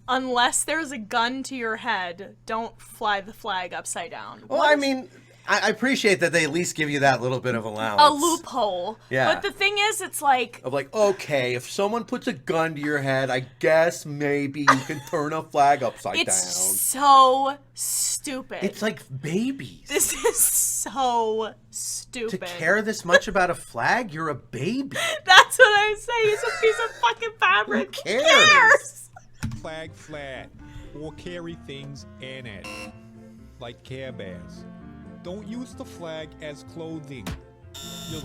Unless there's a gun to your head, don't fly the flag upside down. Well, I mean, I appreciate that they at least give you that little bit of allowance. A loophole. Yeah. But the thing is, it's like... Of like, okay, if someone puts a gun to your head, I guess maybe you can turn a flag upside down. It's so stupid. It's like babies. This is so stupid. To care this much about a flag, you're a baby. That's what I'm saying. It's a piece of fucking fabric. Who cares? flag flat or carry things in it, like Care Bears. Don't use the flag as clothing.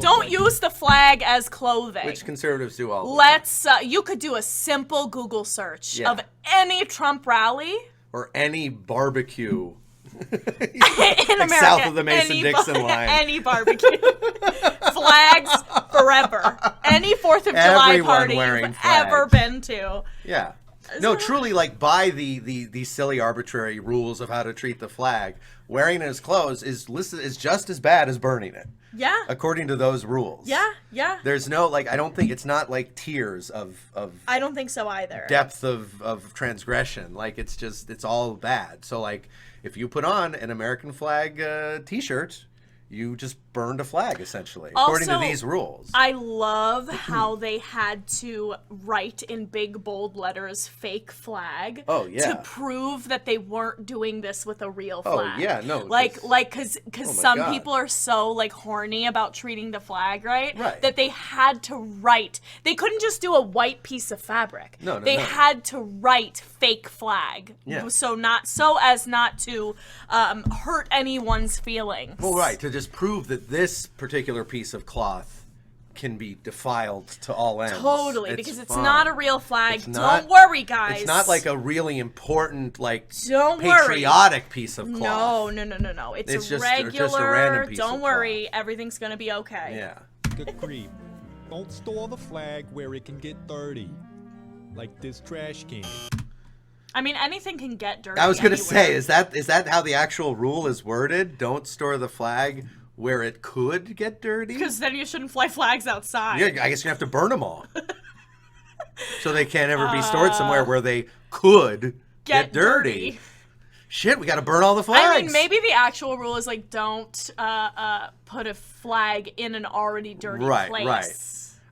Don't use the flag as clothing. Which conservatives do all the time. Let's, you could do a simple Google search of any Trump rally. Or any barbecue. In like America. south of the Mason-Dixon line. Any barbecue. Flags forever. Any 4th of July Everyone party wearing you've ever flags. been to. Yeah. No, truly, like, by the silly arbitrary rules of how to treat the flag, wearing it as clothes is just as bad as burning it. Yeah. According to those rules. Yeah. There's no, like, I don't think, it's not like tiers of I don't think so either. depth of transgression. Like, it's just, it's all bad. So, like, if you put on an American flag t-shirt, you just burned a flag, essentially, according to Also, these rules. I love how they had to write in big bold letters "fake flag" Oh, yeah. to prove that they weren't doing this with a real Oh, flag. yeah, no, Like, this- because oh my some God. people are so like horny about treating the flag right, Right. that they had to write. They couldn't just do a white piece of fabric. No, they no. had to write "fake flag." Yeah. So as not to hurt anyone's feelings. Well, right, to just prove that this particular piece of cloth can be defiled to all ends. Totally, because it's fine. not a real flag. It's not- Don't worry, guys. It's not like a really important, like, Don't worry. patriotic piece of cloth. No. It's It's a just regular. a random piece Don't of worry, everything's gonna be okay. Yeah. Good grief. Don't store the flag where it can get dirty, like this trash can. I mean, anything can get dirty. I was gonna anywhere. say, is that how the actual rule is worded? Don't store the flag where it could get dirty? Because then you shouldn't fly flags outside. Yeah, I guess you have to burn them all. So they can't ever be stored somewhere where they could get dirty. Shit, we gotta burn all the flags. I mean, maybe the actual rule is like don't put a flag in an already dirty place. Right.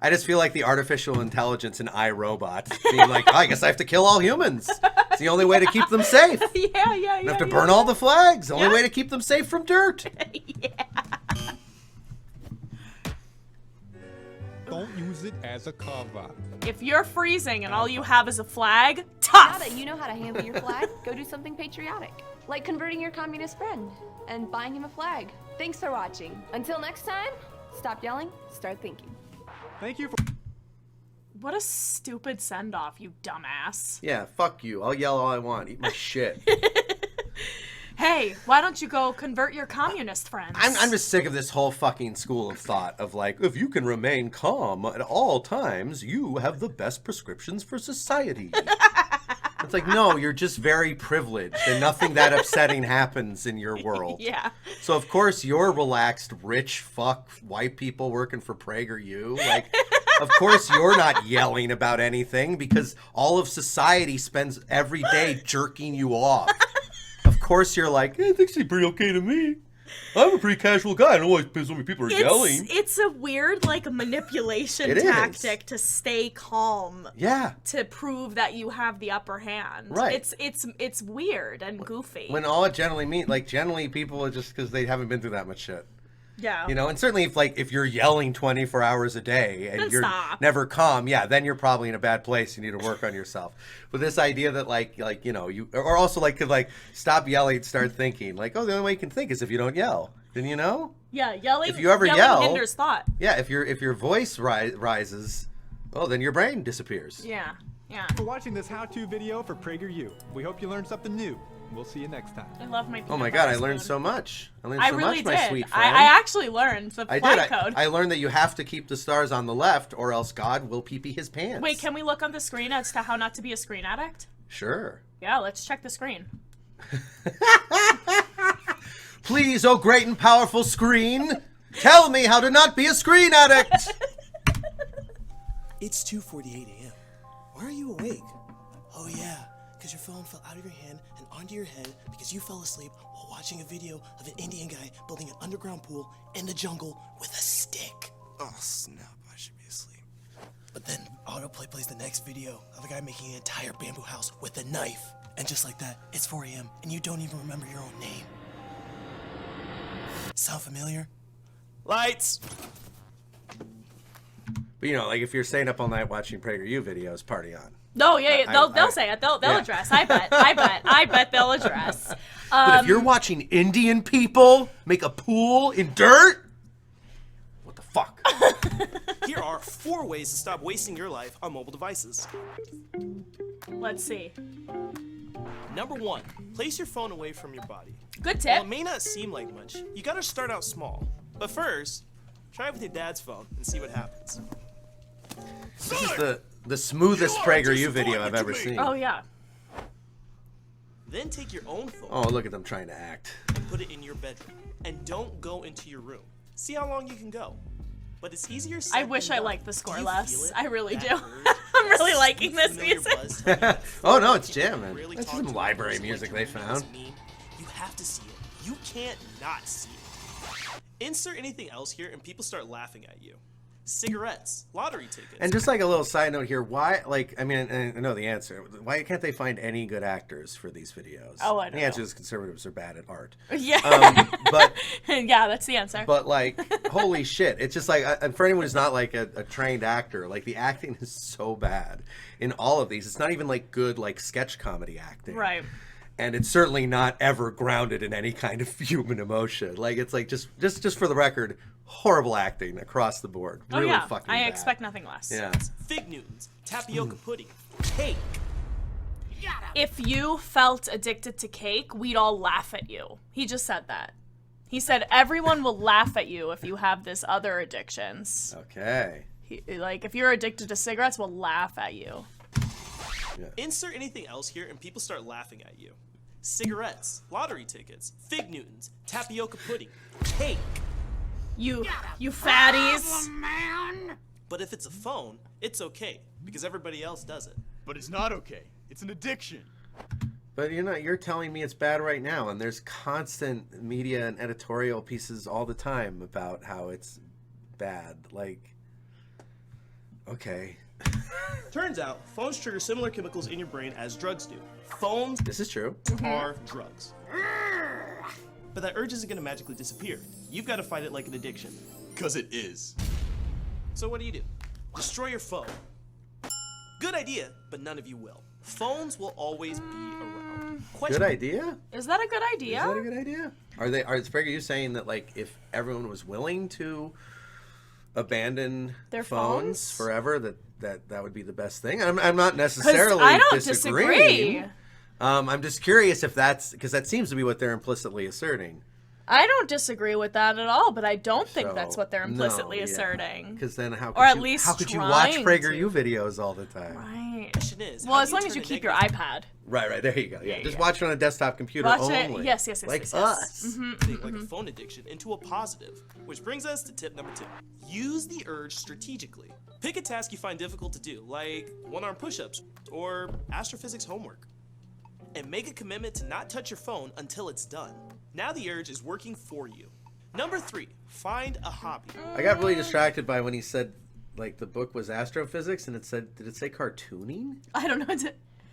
I just feel like the artificial intelligence in iRobot being like, oh, I guess I have to kill all humans. It's the only way to keep them safe. Yeah. I have to burn all the flags. The only way to keep them safe from dirt. Don't use it as a cover. If you're freezing and all you have is a flag, Now tough. that you know how to handle your flag, go do something patriotic, like converting your communist friend and buying him a flag. Thanks for watching. Until next time, stop yelling, start thinking. Thank you for. What a stupid send off, you dumbass. Yeah, fuck you. I'll yell all I want. Eat my shit. Hey, why don't you go convert your communist friends? I'm just sick of this whole fucking school of thought of like, if you can remain calm at all times, you have the best prescriptions for society. It's like, no, you're just very privileged and nothing that upsetting happens in your world. Yeah. So, of course, you're relaxed, rich, fuck, white people working for PragerU. Like, of course, you're not yelling about anything because all of society spends every day jerking you off. Of course, you're like, I think she's pretty okay to me. I'm a pretty casual guy. I don't know why so many people are yelling. It's a weird, like, manipulation It is. tactic to stay calm. Yeah. To prove that you have the upper hand. Right. It's weird and goofy. When all it generally means, like, generally people are just because they haven't been through that much shit. Yeah. You know, and certainly if you're yelling 24 hours a day and you're Stop. never calm, yeah, then you're probably in a bad place. You need to work on yourself. But this idea that you know, or also could stop yelling, start thinking. Like, oh, the only way you can think is if you don't yell. Then you know? Yeah, yelling. If you ever yelling yell, hinders thought. Yeah, if your voice rises, oh, then your brain disappears. Yeah. Yeah. For watching this how-to video for PragerU. We hope you learned something new. We'll see you next time. I love my. Oh my God, I learned so much. I learned I so really much, did. my sweet friend. I actually learned the flag I did. code. I learned that you have to keep the stars on the left, or else God will pee his pants. Wait, can we look on the screen as to how not to be a screen addict? Sure. Yeah, let's check the screen. Please, oh great and powerful screen, tell me how to not be a screen addict. It's 2:48 a.m. Why are you awake? Oh yeah, because your phone fell out of your hand and onto your head because you fell asleep while watching a video of an Indian guy building an underground pool in the jungle with a stick. Oh snap, I should be asleep. But then autoplay plays the next video of a guy making an entire bamboo house with a knife. And just like that, it's 4 a.m. and you don't even remember your own name. Sound familiar? Lights! But you know, like if you're staying up all night watching PragerU videos, party on. No, yeah, they'll say it. They'll address. I bet they'll address. But if you're watching Indian people make a pool in dirt, what the fuck? Here are 4 ways to stop wasting your life on mobile devices. Let's see. Number 1, place your phone away from your body. Good While tip. it may not seem like much, you gotta start out small. But first, try it with your dad's phone and see what happens. This is the smoothest PragerU video I've ever seen. Oh yeah. Then take your own phone Oh, look at them trying to act. and put it in your bedroom. And don't go into your room. See how long you can go. But it's easier said I wish than I done. liked the score Do you less. feel it? I really That do. urge? I'm really liking this Familiar music. buzz telling you that Oh, no, four it's people jamming. really That's talk some to library others music like they your found. emails mean. You have to see it. You can't not see it. Insert anything else here and people start laughing at you. Cigarettes, lottery tickets. And just like a little side note here, why, I know the answer. Why can't they find any good actors for these videos? Oh, I don't The answer know. is conservatives are bad at art. Yeah. But Yeah, that's the answer. But holy shit! It's just and for anyone who's not a trained actor, the acting is so bad in all of these. It's not even good sketch comedy acting, Right. And it's certainly not ever grounded in any kind of human emotion. It's just for the record, horrible acting across the board. Oh Really yeah, fucking I bad. expect nothing less. Yeah. Fig Newtons, tapioca pudding, cake. If you felt addicted to cake, we'd all laugh at you. He just said that. He said everyone will laugh at you if you have this other addictions. Okay. If you're addicted to cigarettes, we'll laugh at you. Insert anything else here and people start laughing at you. Cigarettes, lottery tickets, Fig Newtons, tapioca pudding, cake. You fatties. But if it's a phone, it's okay because everybody else does it. But it's not okay. It's an addiction. But you're telling me it's bad right now, and there's constant media and editorial pieces all the time about how it's bad. Okay. Turns out, phones trigger similar chemicals in your brain as drugs do. Phones This is true. are drugs. But that urge isn't going to magically disappear. You've got to fight it like an addiction. 'Cause it is. So what do? Destroy your phone. Good idea, but none of you will. Phones will always be around. Good idea? Is that a good idea? Is that a good idea? Is PragerU saying that if everyone was willing to abandon Their phones phones? forever, that would be the best thing? I'm not necessarily I don't disagreeing. disagree. I'm just curious if because that seems to be what they're implicitly asserting. I don't disagree with that at all, but I don't think So, that's what they're implicitly asserting. Because then how Or could at you, least how could you watch trying PragerU to. videos all the time? Right. Question is, Well, how as do long as you turn a keep your negative iPad. Right, there you go. Yeah, Yeah, just yeah. watch it on a desktop computer Watch it. only. Yes, Like yes. us. thing like a phone addiction into a positive. Which brings us to tip number 2. Use the urge strategically. Pick a task you find difficult to do, like one-arm push-ups or astrophysics homework. And make a commitment to not touch your phone until it's done. Now the urge is working for you. Number 3, find a hobby. I got really distracted by when he said the book was astrophysics, and did it say cartooning? I don't know.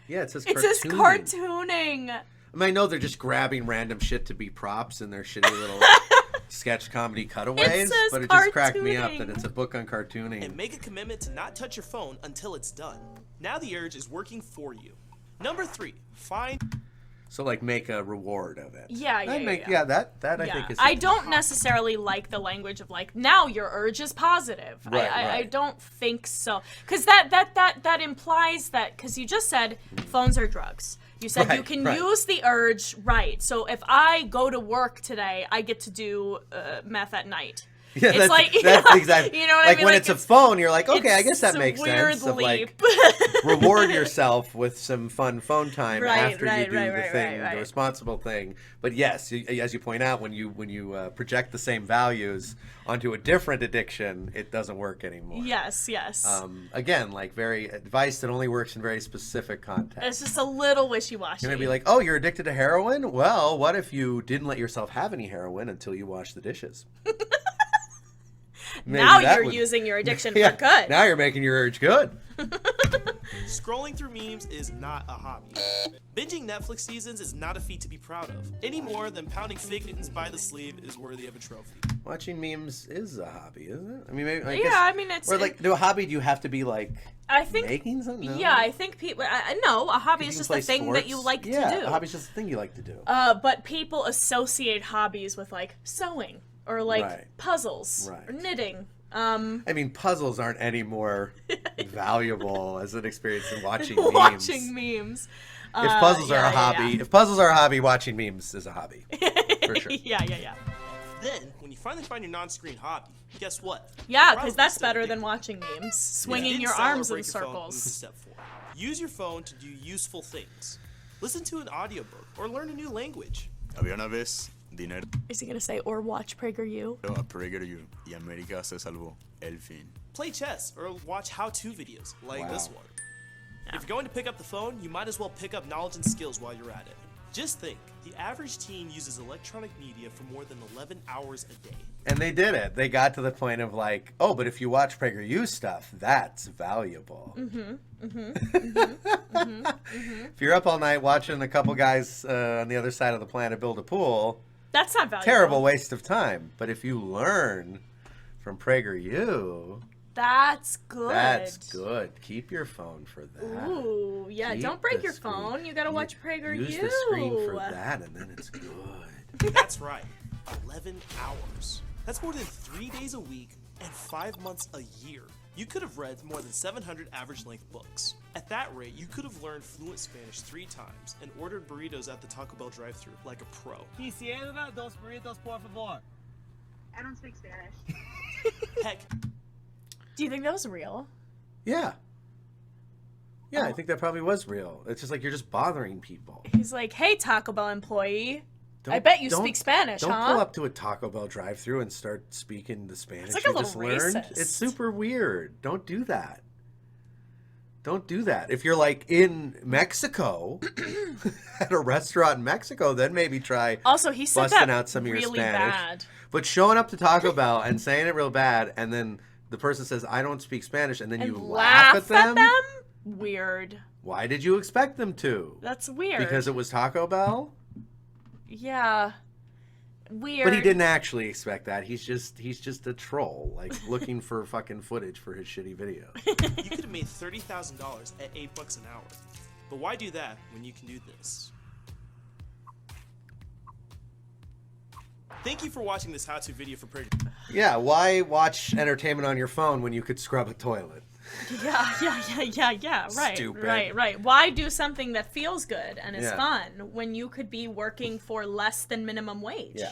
Yeah, it says It cartooning. says cartooning. I mean, I know they're just grabbing random shit to be props in their shitty little sketch comedy cutaways, says but it just cracked me up cartooning. that it's a book on cartooning. And make a commitment to not touch your phone until it's done. Now the urge is working for you. Number 3, find... So like make a reward of it. Yeah, That yeah. that I think is. I don't necessarily like the language of like now your urge is positive. Right, I right. don't think so because that implies that because you just said phones are drugs. You said you Right, can right. use the urge, right? So if I go to work today, I get to do meth at night. Yeah, It's that's, like that's exactly. you know what I like mean? when Like, it's a phone, you're like, okay, I it's guess that a makes weird sense. Of like, leap. reward yourself with some fun phone time Right, after right, you do right, the right, thing, right. the responsible thing. But yes, as you point out, when you project the same values onto a different addiction, it doesn't work anymore. Yes. Again, like very advice that only works in very specific contexts. It's just a little wishy-washy. You're gonna be like, oh, you're addicted to heroin? Well, what if you didn't let yourself have any heroin until you washed the dishes? Maybe now that you're would- using your addiction Yeah, for good. Now you're making your urge good. Scrolling through memes is not a hobby. Binging Netflix seasons is not a feat to be proud of, any more than pounding fig Newtons by the sleeve is worthy of a trophy. Watching memes is a hobby, isn't it? I mean, maybe, Yeah, I mean, it's- or like, do a hobby? Do you have to be like I think making something? No. Yeah, I think people. No, a hobby You is can just play a thing that you sports. like Yeah, to do. a hobby's just a thing you like to do. But people associate hobbies with like sewing or like Right. puzzles Right. or knitting. I mean, puzzles aren't any more valuable as an experience than watching memes. Watching memes. If puzzles are a hobby, if puzzles are a hobby, watching memes is a hobby, for sure. Yeah. Then, when you finally find your non-screen hobby, guess what? Yeah, Probably because that's still better addicted. than watching memes, If you swinging didn't your sell or arms in break your phone, move to circles. step 4. Use your phone to do useful things. Listen to an audiobook or learn a new language. Había una vez dinero Is he gonna say or watch PragerU? a PragerU y América se salvó. El fin. Play chess or watch how-to videos like this one. If you're going to pick up the phone, you might as well pick up knowledge and skills while you're at it. Just think, the average teen uses electronic media for more than 11 hours a day. And they did it. They got to the point of like, oh, but if you watch PragerU stuff, that's valuable. If you're up all night watching a couple guys on the other side of the planet build a pool, That's not valuable. terrible waste of time. But if you learn from PragerU, That's good. that's good. Keep your phone for that. Ooh, yeah. Keep Don't break the your screen. phone. You gotta watch PragerU. Use the screen for that, and then it's good. That's right, 11 hours. That's more than 3 days a week and 5 months a year. You could have read more than 700 average-length books. At that rate, you could have learned fluent Spanish 3 times and ordered burritos at the Taco Bell drive-thru like a pro. Quisiera dos burritos, por favor. I don't speak Spanish. Heck, Do you think that was real? Yeah. Yeah, I think that probably was real. It's just like you're just bothering people. He's like, hey, Taco Bell employee. I Don't- bet you don't- speak Spanish, Don't huh? pull up to a Taco Bell drive-thru and start speaking the Spanish like a you little just learned. racist. It's super weird. Don't do that. Don't do that. If you're like in Mexico, at a restaurant in Mexico, then maybe try Also, he said busting that out some of your really Spanish. bad. But showing up to Taco Bell and saying it real bad, and then the person says, "I don't speak Spanish," and then And you laugh at them. Weird. Why did you expect them to? That's weird. Because it was Taco Bell? Yeah. Weird. But he didn't actually expect that. He's just a troll, like looking for fucking footage for his shitty video. you could have made $30,000 at $8 an hour. But why do that when you can do this? Thank you for watching this how-to video for PragerU. Yeah, why watch entertainment on your phone when you could scrub a toilet? Yeah. Right. Stupid. Right. Why do something that feels good and is Yeah. fun when you could be working for less than minimum wage? Yeah.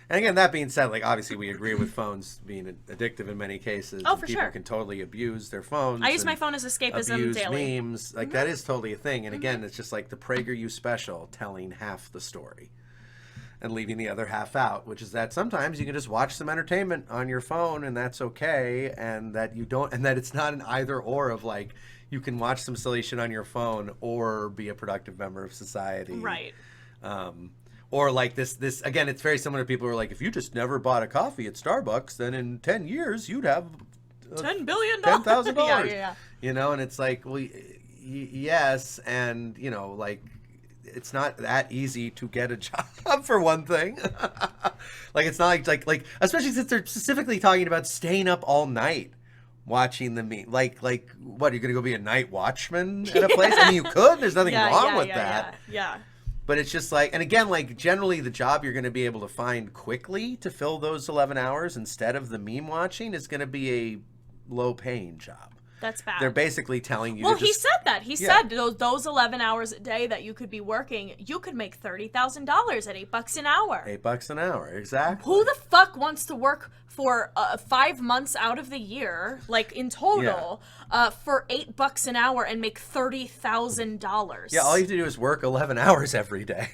And again, that being said, like obviously we agree with phones being addictive in many cases. Oh, and for people sure. can totally abuse their phones. I use and my phone as escapism abuse daily. memes. Like that is totally a thing. And again, it's just like the PragerU special telling half the story and leaving the other half out, which is that sometimes you can just watch some entertainment on your phone and that's okay, and that you don't, and that it's not an either or of like you can watch some silly shit on your phone or be a productive member of society. Right. Or like this again, it's very similar to people who are like, if you just never bought a coffee at Starbucks, then in 10 years you'd have $10 billion. $10,000. Yeah. You know, and it's like, well, yes, and you know, like it's not that easy to get a job for one thing. Like it's not like especially since they're specifically talking about staying up all night watching the meme. Like what, you're gonna go be a night watchman at a place? I mean, you could. There's nothing wrong with that. Yeah. But it's just like, and again, like generally the job you're going to be able to find quickly to fill those 11 hours instead of the meme watching is going to be a low paying job. That's bad. They're basically telling you. Well, to just, he said that. He said those 11 hours a day that you could be working, you could make $30,000 at $8 an hour. $8 an hour, exactly. Who the fuck wants to work for 5 months out of the year, like in total, for $8 an hour and make $30,000? Yeah, all you have to do is work 11 hours every day.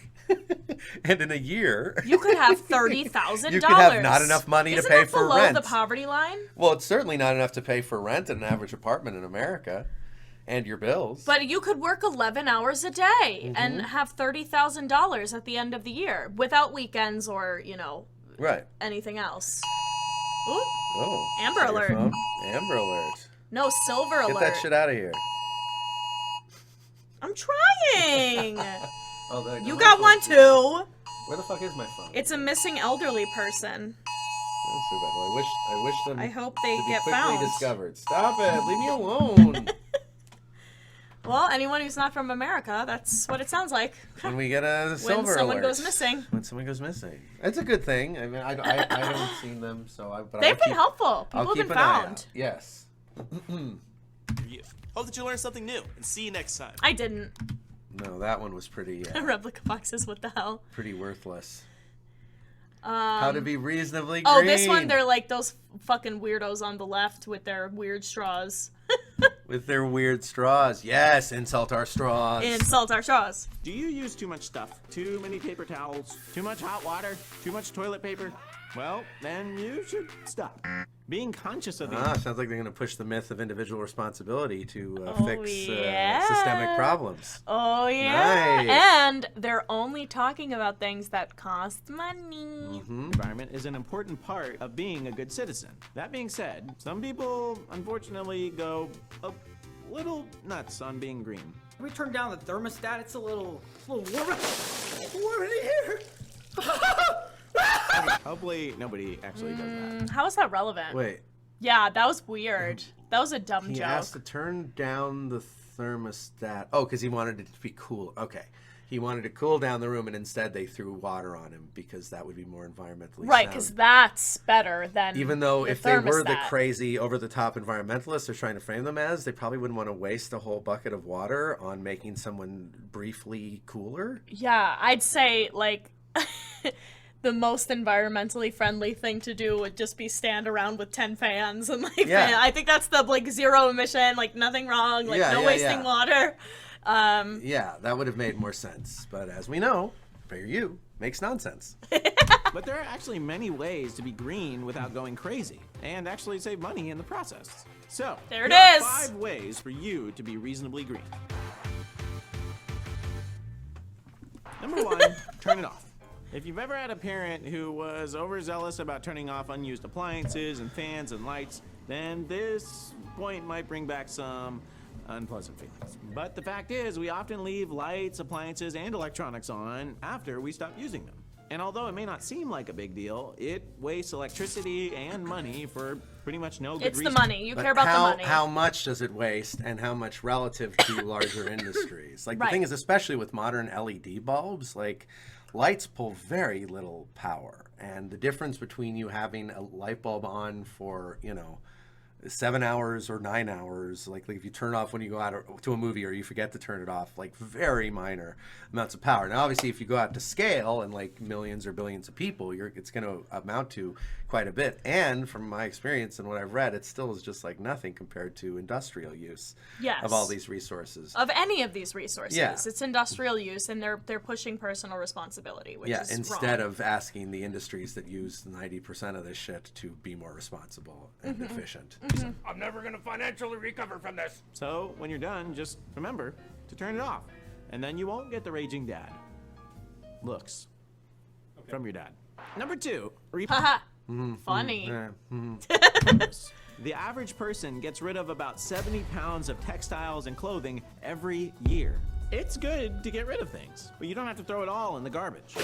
And in a year, you could have $30,000. You could have not enough money to pay for below rent. The poverty line? Well, it's certainly not enough to pay for rent in an average apartment in America, and your bills. But you could work 11 hours a day and have $30,000 at the end of the year without weekends or anything else. Ooh. Oh, Amber alert. Amber alert. No, silver alert. Get that shit out of here. I'm trying. Oh, there you got one too. Where the fuck is my phone? It's a missing elderly person. That's too bad. Well, I wish them. I hope they to be get quickly found. discovered. Stop it! Leave me alone. Well, anyone who's not from America, that's what it sounds like. When we get a silver when someone alert. goes missing. When someone goes missing. It's a good thing. I mean, I haven't seen them, so but they've been helpful. People have been found. Yes. Hope that you learned something new, and see you next time. I didn't. No, that one was pretty. Replica boxes. What the hell? Pretty worthless. How to be reasonably green. Oh, this one, they're like those fucking weirdos on the left with their weird straws. With their weird straws. Yes, insult our straws. Insult our straws. Do you use too much stuff? Too many paper towels? Too much hot water? Too much toilet paper? Well, then you should stop. Being conscious of the... Sounds like they're going to push the myth of individual responsibility to fix systemic problems. Oh, yeah. Nice. And they're only talking about things that cost money. Environment is an important part of being a good citizen. That being said, some people, unfortunately, go a little nuts on being green. Can we turn down the thermostat? It's a little warm in here. Hopefully nobody actually does that. How is that relevant? Wait. Yeah, that was weird. That was a dumb He joke. asked to turn down the thermostat. Oh, because he wanted it to be cool. Okay. He wanted to cool down the room, and instead they threw water on him because that would be more environmentally Right, sound. because that's better than Even though the if they were the thermostat. crazy, over-the-top environmentalists they're trying to frame them as, they probably wouldn't want to waste a whole bucket of water on making someone briefly cooler. Yeah, I'd say, like... the most environmentally friendly thing to do would just be stand around with 10 fans and like I think that's the like zero emission, like nothing wrong, like no wasting water. Yeah, that would have made more sense. But as we know, PragerU makes nonsense. But there are actually many ways to be green without going crazy and actually save money in the process. So there it here are is. 5 ways for you to be reasonably green. Number 1, turn it off. If you've ever had a parent who was overzealous about turning off unused appliances and fans and lights, then this point might bring back some unpleasant feelings. But the fact is, we often leave lights, appliances, and electronics on after we stop using them. And although it may not seem like a big deal, it wastes electricity and money for pretty much no good reason. It's the money. You care about the money. How much does it waste, and how much relative to larger industries? Like the Right. thing is, especially with modern LED bulbs, like lights pull very little power, and the difference between you having a light bulb on for 7 hours or 9 hours, like if you turn it off when you go out to a movie or you forget to turn it off, like very minor amounts of power. Now obviously if you go out to scale and like millions or billions of people, it's going to amount to quite a bit. And from my experience and what I've read, it still is just like nothing compared to industrial use of all these resources. Of any of these resources. Yeah. It's industrial use, and they're pushing personal responsibility, which is instead wrong. of asking the industries that use 90% of this shit to be more responsible and efficient. I'm never gonna financially recover from this. So when you're done, just remember to turn it off, and then you won't get the raging dad looks from your dad. Number 2, Haha. Funny. The average person gets rid of about 70 pounds of textiles and clothing every year. It's good to get rid of things, but you don't have to throw it all in the garbage.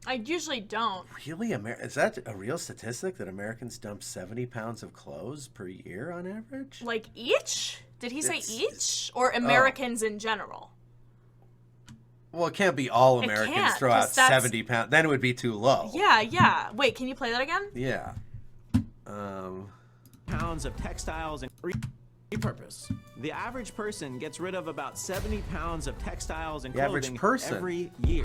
I usually don't. Really? Is that a real statistic that Americans dump 70 pounds of clothes per year on average? Like each? Did he say each? Or Americans in general? Well, it can't be all Americans throw out 70 pounds. Then it would be too low. Yeah. Wait, can you play that again? Yeah. Pounds of textiles and repurpose. The average person gets rid of about 70 pounds of textiles and clothing every year.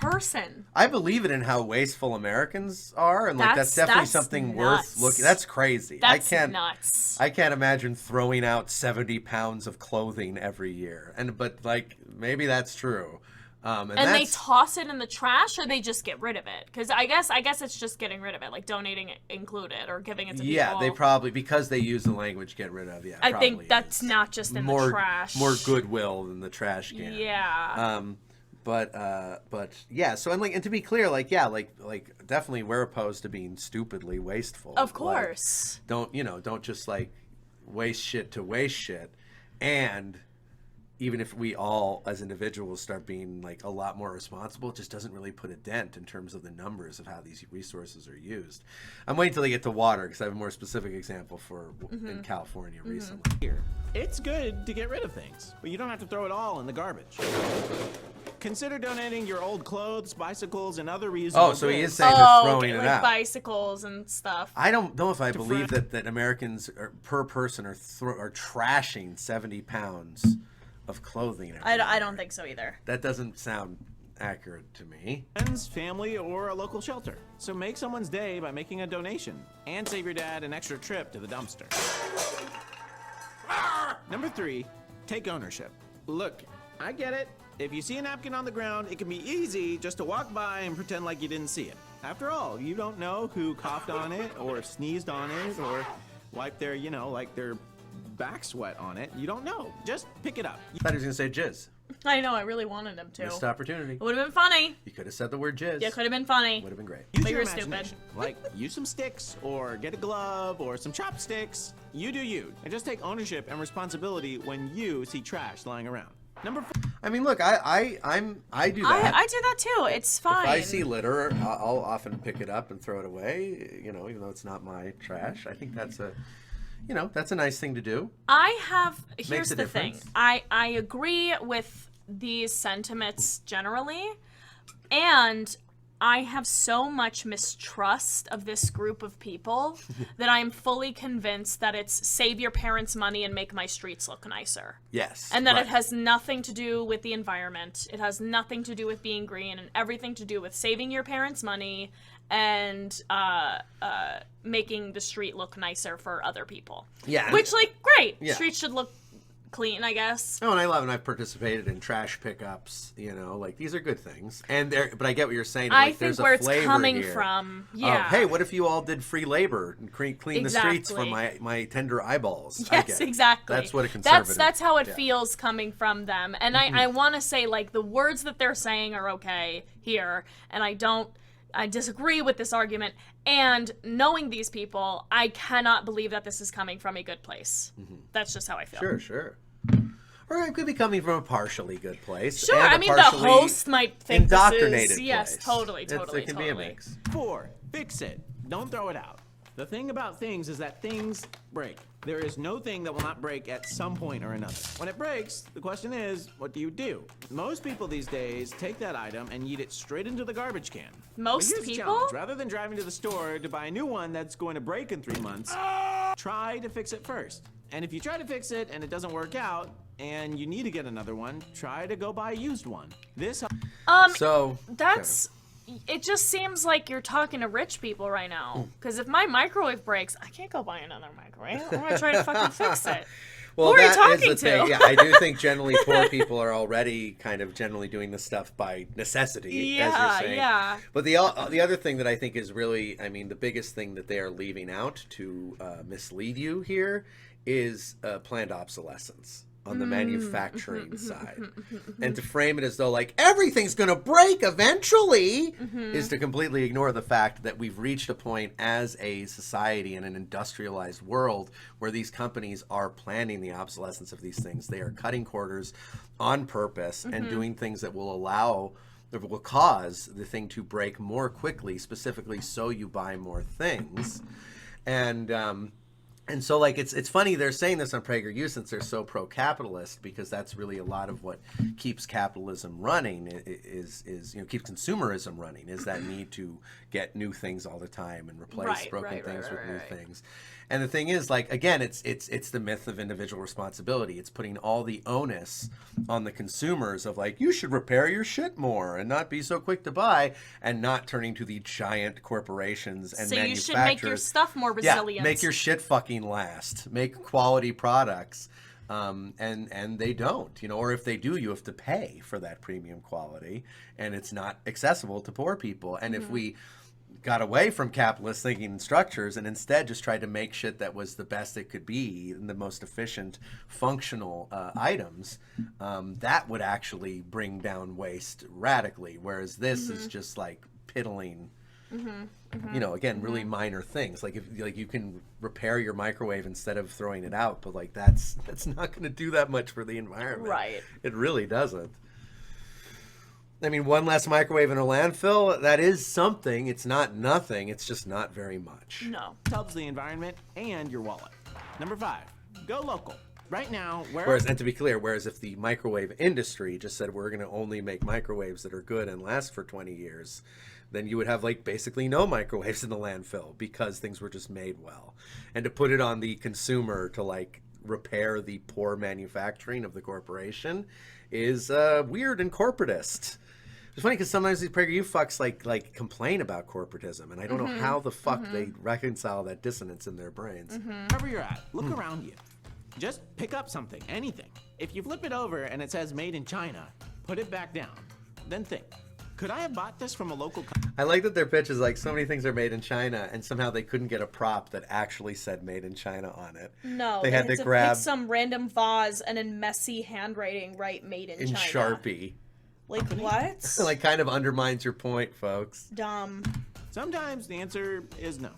I believe it in how wasteful Americans are, and like that's definitely something worth looking. That's crazy. That's nuts. I can't imagine throwing out 70 pounds of clothing every year. But like maybe that's true. And they toss it in the trash, or they just get rid of it? Because I guess it's just getting rid of it, like donating it included or giving it to people. Yeah, they probably, because they use the language "get rid of." Yeah, I think that's not just in the trash. More goodwill than the trash can. Yeah. But yeah. So and to be clear, like definitely we're opposed to being stupidly wasteful. Of course. Like, don't just like waste shit to waste shit, and even if we all as individuals start being like a lot more responsible, it just doesn't really put a dent in terms of the numbers of how these resources are used. I'm waiting till they get to water because I have a more specific example for in California recently. Here, it's good to get rid of things, but you don't have to throw it all in the garbage. Consider donating your old clothes, bicycles, and other reusable Oh, so he is saying they're throwing it out. Bicycles and stuff. I don't know if I believe that Americans per person are trashing 70 pounds of clothing. I don't think so either. That doesn't sound accurate to me. Friends, family, or a local shelter. So make someone's day by making a donation and save your dad an extra trip to the dumpster. Number 3, take ownership. Look, I get it. If you see a napkin on the ground, it can be easy just to walk by and pretend like you didn't see it. After all, you don't know who coughed on it or sneezed on it or wiped their, their back sweat on it. You don't know. Just pick it up. I thought he was going to say jizz. I know, I really wanted him to. Missed opportunity. It would have been funny. You could have said the word jizz. Yeah, it could have been funny. Would have been great. Use but your you're stupid. Like, use some sticks, or get a glove, or some chopsticks. You do you. And just take ownership and responsibility when you see trash lying around. Number 4. I mean, look, I do that. I do that too. It's fine. If I see litter, I'll often pick it up and throw it away, even though it's not my trash. I think that's a nice thing to do. Here's the thing. I agree with these sentiments generally, and I have so much mistrust of this group of people that I'm fully convinced that it's save your parents' money and make my streets look nicer. Yes. And that it has nothing to do with the environment. It has nothing to do with being green, and everything to do with saving your parents' money and making the street look nicer for other people. Yeah. Which, great. Yeah. Streets should look clean, I guess. Oh, and I love, and I've participated in trash pickups. These are good things. But I get what you're saying. I think where it's flavor coming here from. Yeah. Hey, what if you all did free labor and clean the streets for my tender eyeballs? Yes, exactly. That's what a conservative. That's how it feels coming from them. And I want to say, the words that they're saying are okay here, and I disagree with this argument, and knowing these people, I cannot believe that this is coming from a good place. That's just how I feel. Sure. Or it could be coming from a partially good place. Sure, I mean, the host might think indoctrinated this is... Yes, place. totally. It can be a mix. 4, fix it. Don't throw it out. The thing about things is that things break. There is no thing that will not break at some point or another. When it breaks, the question is, what do? Most people these days take that item and yeet it straight into the garbage can. Most But here's the people? challenge. Rather than driving to the store to buy a new one that's going to break in 3 months, try to fix it first. And if you try to fix it and it doesn't work out, and you need to get another one, try to go buy a used one. It just seems like you're talking to rich people right now. Because if my microwave breaks, I can't go buy another microwave. I'm going to try to fucking fix it. Well, who are you that talking is the to? thing. Yeah, I do think generally poor people are already kind of generally doing this stuff by necessity, as you're saying. Yeah. But the other thing that I think is really, the biggest thing that they are leaving out to mislead you here is planned obsolescence. on the manufacturing side. And to frame it as though like everything's going to break eventually is to completely ignore the fact that we've reached a point as a society in an industrialized world where these companies are planning the obsolescence of these things. They are cutting corners on purpose and doing things that will allow, that will cause the thing to break more quickly, specifically so you buy more things. And so, like, it's funny they're saying this on PragerU since they're so pro-capitalist, because that's really a lot of what keeps capitalism running is keeps consumerism running, is that need to get new things all the time and replace broken things with new things. And the thing is, like, again, it's the myth of individual responsibility. It's putting all the onus on the consumers of like, you should repair your shit more and not be so quick to buy, and not turning to the giant corporations and manufacturers. So you should make your stuff more resilient. Yeah, make your shit fucking last. Make quality products. And they don't, or if they do, you have to pay for that premium quality, and it's not accessible to poor people. And if we got away from capitalist thinking and structures and instead just tried to make shit that was the best it could be and the most efficient, functional items, that would actually bring down waste radically. Whereas this is just like piddling, again, really minor things. Like if you can repair your microwave instead of throwing it out, but like that's not going to do that much for the environment. Right. It really doesn't. I mean, one less microwave in a landfill, that is something. It's not nothing. It's just not very much. No. Helps the environment and your wallet. Number 5, go local. Right now, and to be clear, whereas if the microwave industry just said we're going to only make microwaves that are good and last for 20 years, then you would have like basically no microwaves in the landfill because things were just made well. And to put it on the consumer to like repair the poor manufacturing of the corporation is weird and corporatist. It's funny because sometimes these PragerU fucks like complain about corporatism, and I don't know how the fuck they reconcile that dissonance in their brains. Wherever you're at, look around you. Just pick up something, anything. If you flip it over and it says made in China, put it back down. Then think, could I have bought this from a local company? I like that their pitch is like so many things are made in China, and somehow they couldn't get a prop that actually said made in China on it. No, they had to grab pick some random vase and in messy handwriting write made in China. Sharpie. Like what? Like kind of undermines your point, folks. Dumb. Sometimes the answer is no.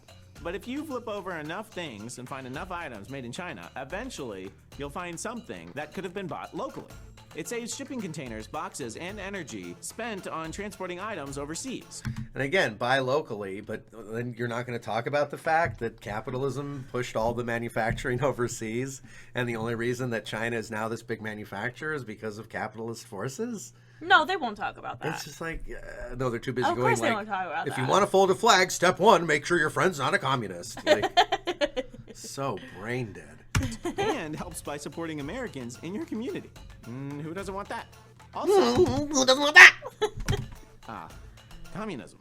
But if you flip over enough things and find enough items made in China, eventually you'll find something that could have been bought locally. It saves shipping containers, boxes, and energy spent on transporting items overseas. And again, buy locally, but then you're not going to talk about the fact that capitalism pushed all the manufacturing overseas, and the only reason that China is now this big manufacturer is because of capitalist forces? No, they won't talk about that. It's just like, no, they're too busy of going course like, they won't talk about if that. you want to fold a flag, step 1, make sure your friend's not a communist. Like, so brain dead. And helps by supporting Americans in your community. Who doesn't want that? Also, who doesn't want that? Communism.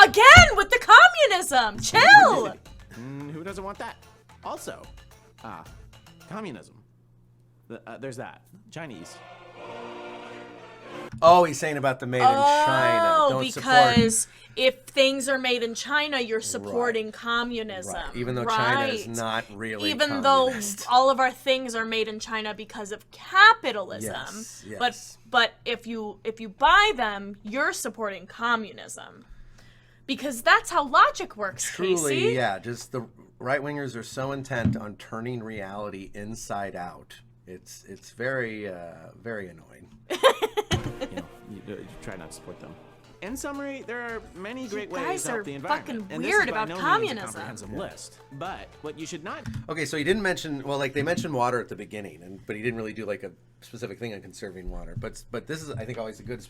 Again with the communism! Chill! Who doesn't want that? Also, communism. There's that. Chinese. Oh, he's saying about the made in China. Don't because if things are made in China, you're supporting communism. Right. Even though China is not really Even communist. though all of our things are made in China because of capitalism. Yes. But if you buy them, you're supporting communism. Because that's how logic works, Truly, Casey. yeah. Just the right-wingers are so intent on turning reality inside out. It's very, very annoying. You try not to support them. In summary, there are many great ways guys to help are the environment. fucking And this weird is by about no means a communism. comprehensive list. But what you should not. Okay, so he didn't mention, well, like they mentioned water at the beginning, but he didn't really do like a specific thing on conserving water. But this is, I think, always a good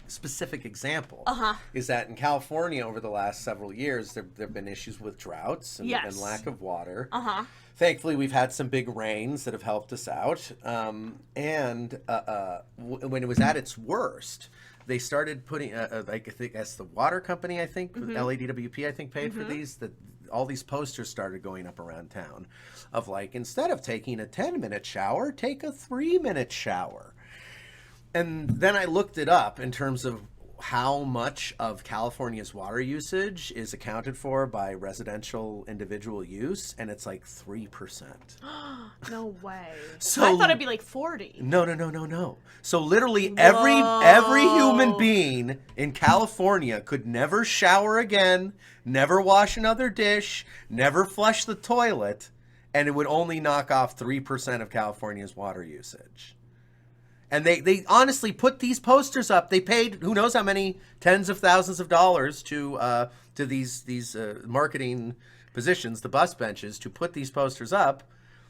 specific example. Is that in California over the last several years, there have been issues with droughts and lack of water. Thankfully, we've had some big rains that have helped us out. When it was at its worst, they started putting, I think that's the water company, I think, LADWP, I think, paid for these, that all these posters started going up around town of like, instead of taking a 10-minute shower, take a 3-minute shower. And then I looked it up in terms of how much of California's water usage is accounted for by residential individual use, and it's like 3%. No way. So- I thought it'd be like 40. No. So literally every human being in California could never shower again, never wash another dish, never flush the toilet, and it would only knock off 3% of California's water usage. And they honestly put these posters up. They paid who knows how many tens of thousands of dollars to these marketing positions, the bus benches, to put these posters up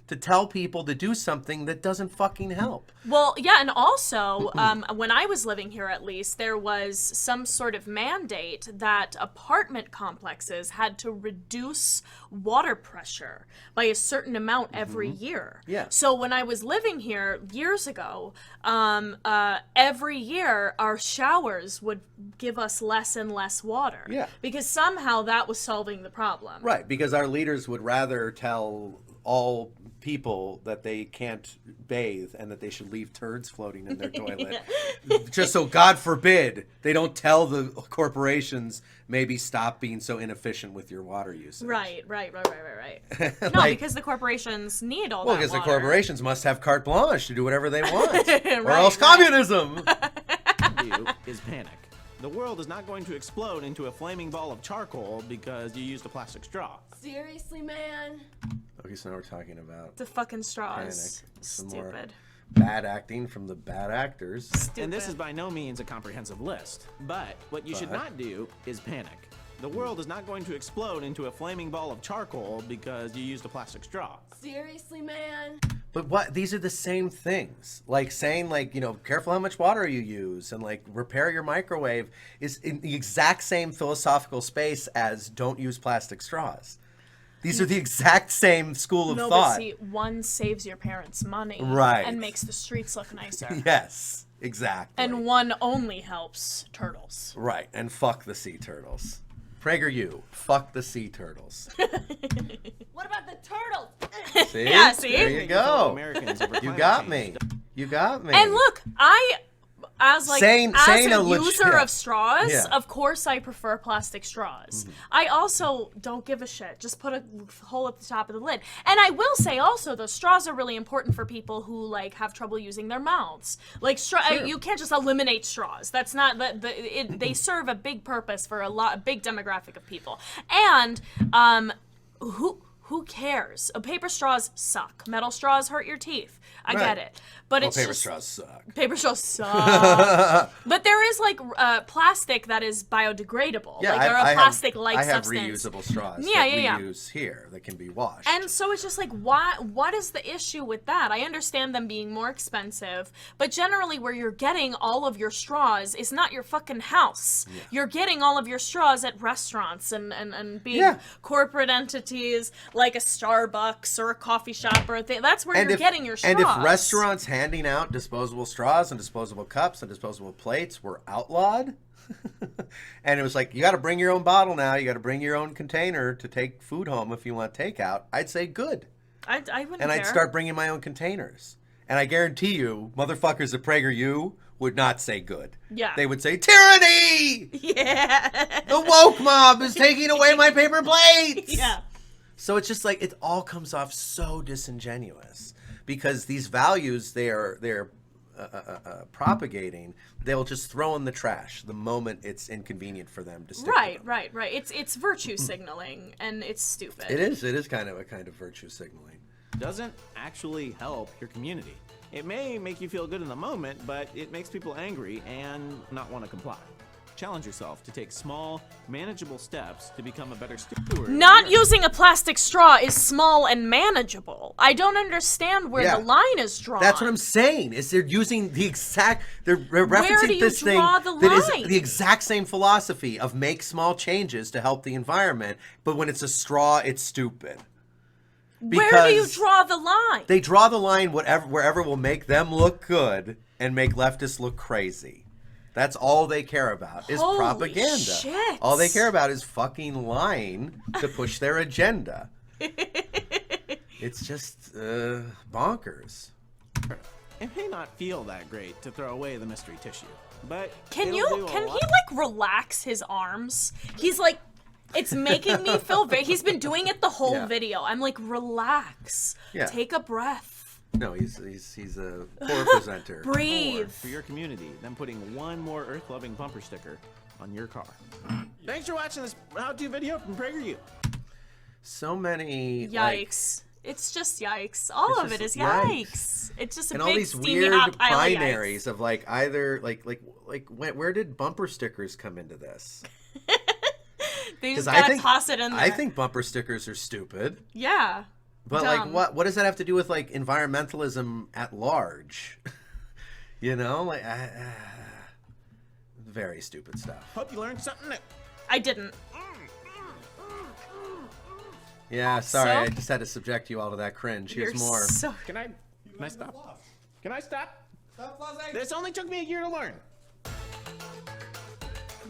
to tell people to do something that doesn't fucking help. Well, yeah, and also, when I was living here at least, there was some sort of mandate that apartment complexes had to reduce water pressure by a certain amount every year. Yeah. So when I was living here years ago, every year our showers would give us less and less water. Yeah. Because somehow that was solving the problem. Right, because our leaders would rather tell all people that they can't bathe and that they should leave turds floating in their toilet. Just so, God forbid, they don't tell the corporations maybe stop being so inefficient with your water usage. Right. No, Like- because the corporations need all Well, that because the water. corporations must have carte blanche to do whatever they want. Or Right, else right. communism! Do is panic. The world is not going to explode into a flaming ball of charcoal because you used a plastic straw. Seriously, man? Okay, so now we're talking about The fucking straws. panic. Some more Stupid. bad acting from the bad actors. And this is by no means a comprehensive list. But what you should But- not do is panic. The world is not going to explode into a flaming ball of charcoal because you used a plastic straw. Seriously, man? But what? These are the same things. Like saying, like, you know, careful how much water you use, and like repair your microwave is in the exact same philosophical space as don't use plastic straws. These are the exact same school of No, thought. but see, one saves your parents money. Right. And makes the streets look nicer. Yes, exactly. And one only helps turtles. Right, and fuck the sea turtles. PragerU, fuck the sea turtles. What about the turtles? See? Yeah, see? There you go. Americans over You climate got change. me. You got me. And look, as Saying a a legit- user yeah. of straws, Yeah. of course I prefer plastic straws. I also don't give a shit. Just put a hole at the top of the lid. And I will say also, though, straws are really important for people who like have trouble using their mouths. Like you can't just eliminate straws. That's not they serve a big purpose for a big demographic of people. And who cares? Paper straws suck. Metal straws hurt your teeth. I get it. But Well, it's paper just, straws suck. Paper straws suck. But there is like plastic that is biodegradable. Yeah, like there are plastic-like substance. I have reusable straws Yeah, that yeah, we use here that can be washed. And so it's just like, what is the issue with that? I understand them being more expensive, but generally where you're getting all of your straws is not your fucking house. Yeah. You're getting all of your straws at restaurants and big Yeah. corporate entities like a Starbucks or a coffee shop or a thing. That's where you're getting your straws. And if restaurants handing out disposable straws and disposable cups and disposable plates were outlawed, and it was like, you got to bring your own bottle now, you got to bring your own container to take food home if you want takeout, I'd say good. I wouldn't And care. I'd start bringing my own containers. And I guarantee you, motherfuckers at PragerU would not say good. Yeah. They would say, tyranny! Yeah. The woke mob is taking away my paper plates! Yeah. So it's just like, it all comes off so disingenuous because these values they're propagating, they'll just throw in the trash the moment it's inconvenient for them to stick with them. Right. It's virtue signaling, and it's stupid. It is kind of a virtue signaling. Doesn't actually help your community. It may make you feel good in the moment, but it makes people angry and not want to comply. Challenge yourself to take small, manageable steps to become a better steward. Not using a plastic straw is small and manageable. I don't understand where Yeah. the line is drawn. That's what I'm saying. Is they're using the exact, they're referencing Where do you this thing draw the that is line? the exact same philosophy of make small changes to help the environment, but when it's a straw, it's stupid. Where do you Because draw the line? They draw the line wherever will make them look good and make leftists look crazy. That's all they care about is Holy propaganda. shit. All they care about is fucking lying to push their agenda. It's just bonkers. It may not feel that great to throw away the mystery tissue, but Can it'll do a he lot. like relax his arms? He's like, it's making me feel very. He's been doing it the whole Yeah. video. I'm like, relax. Yeah. Take a breath. No, he's a poor presenter. Breathe. For your community, then putting one more Earth-loving bumper sticker on your car. Thanks for watching this how-to video from PragerU. So many Yikes. It's just yikes. All of just it is yikes. yikes. It's just a and big all these steamy weird hot pile of yikes. binaries of like either like where did bumper stickers come into this? They just 'Cause gotta toss it in there. I think bumper stickers are stupid. Yeah. But Dumb. like what does that have to do with like environmentalism at large? You know, like very stupid stuff. Hope you learned something new. I didn't. Yeah, sorry, So? I just had to subject you all to that cringe. Here's You're more. so- Can I stop? Can I stop? This only took me a year to learn.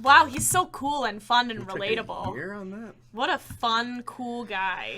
Wow, he's so cool and fun and Took a relatable. year on that? What a fun, cool guy.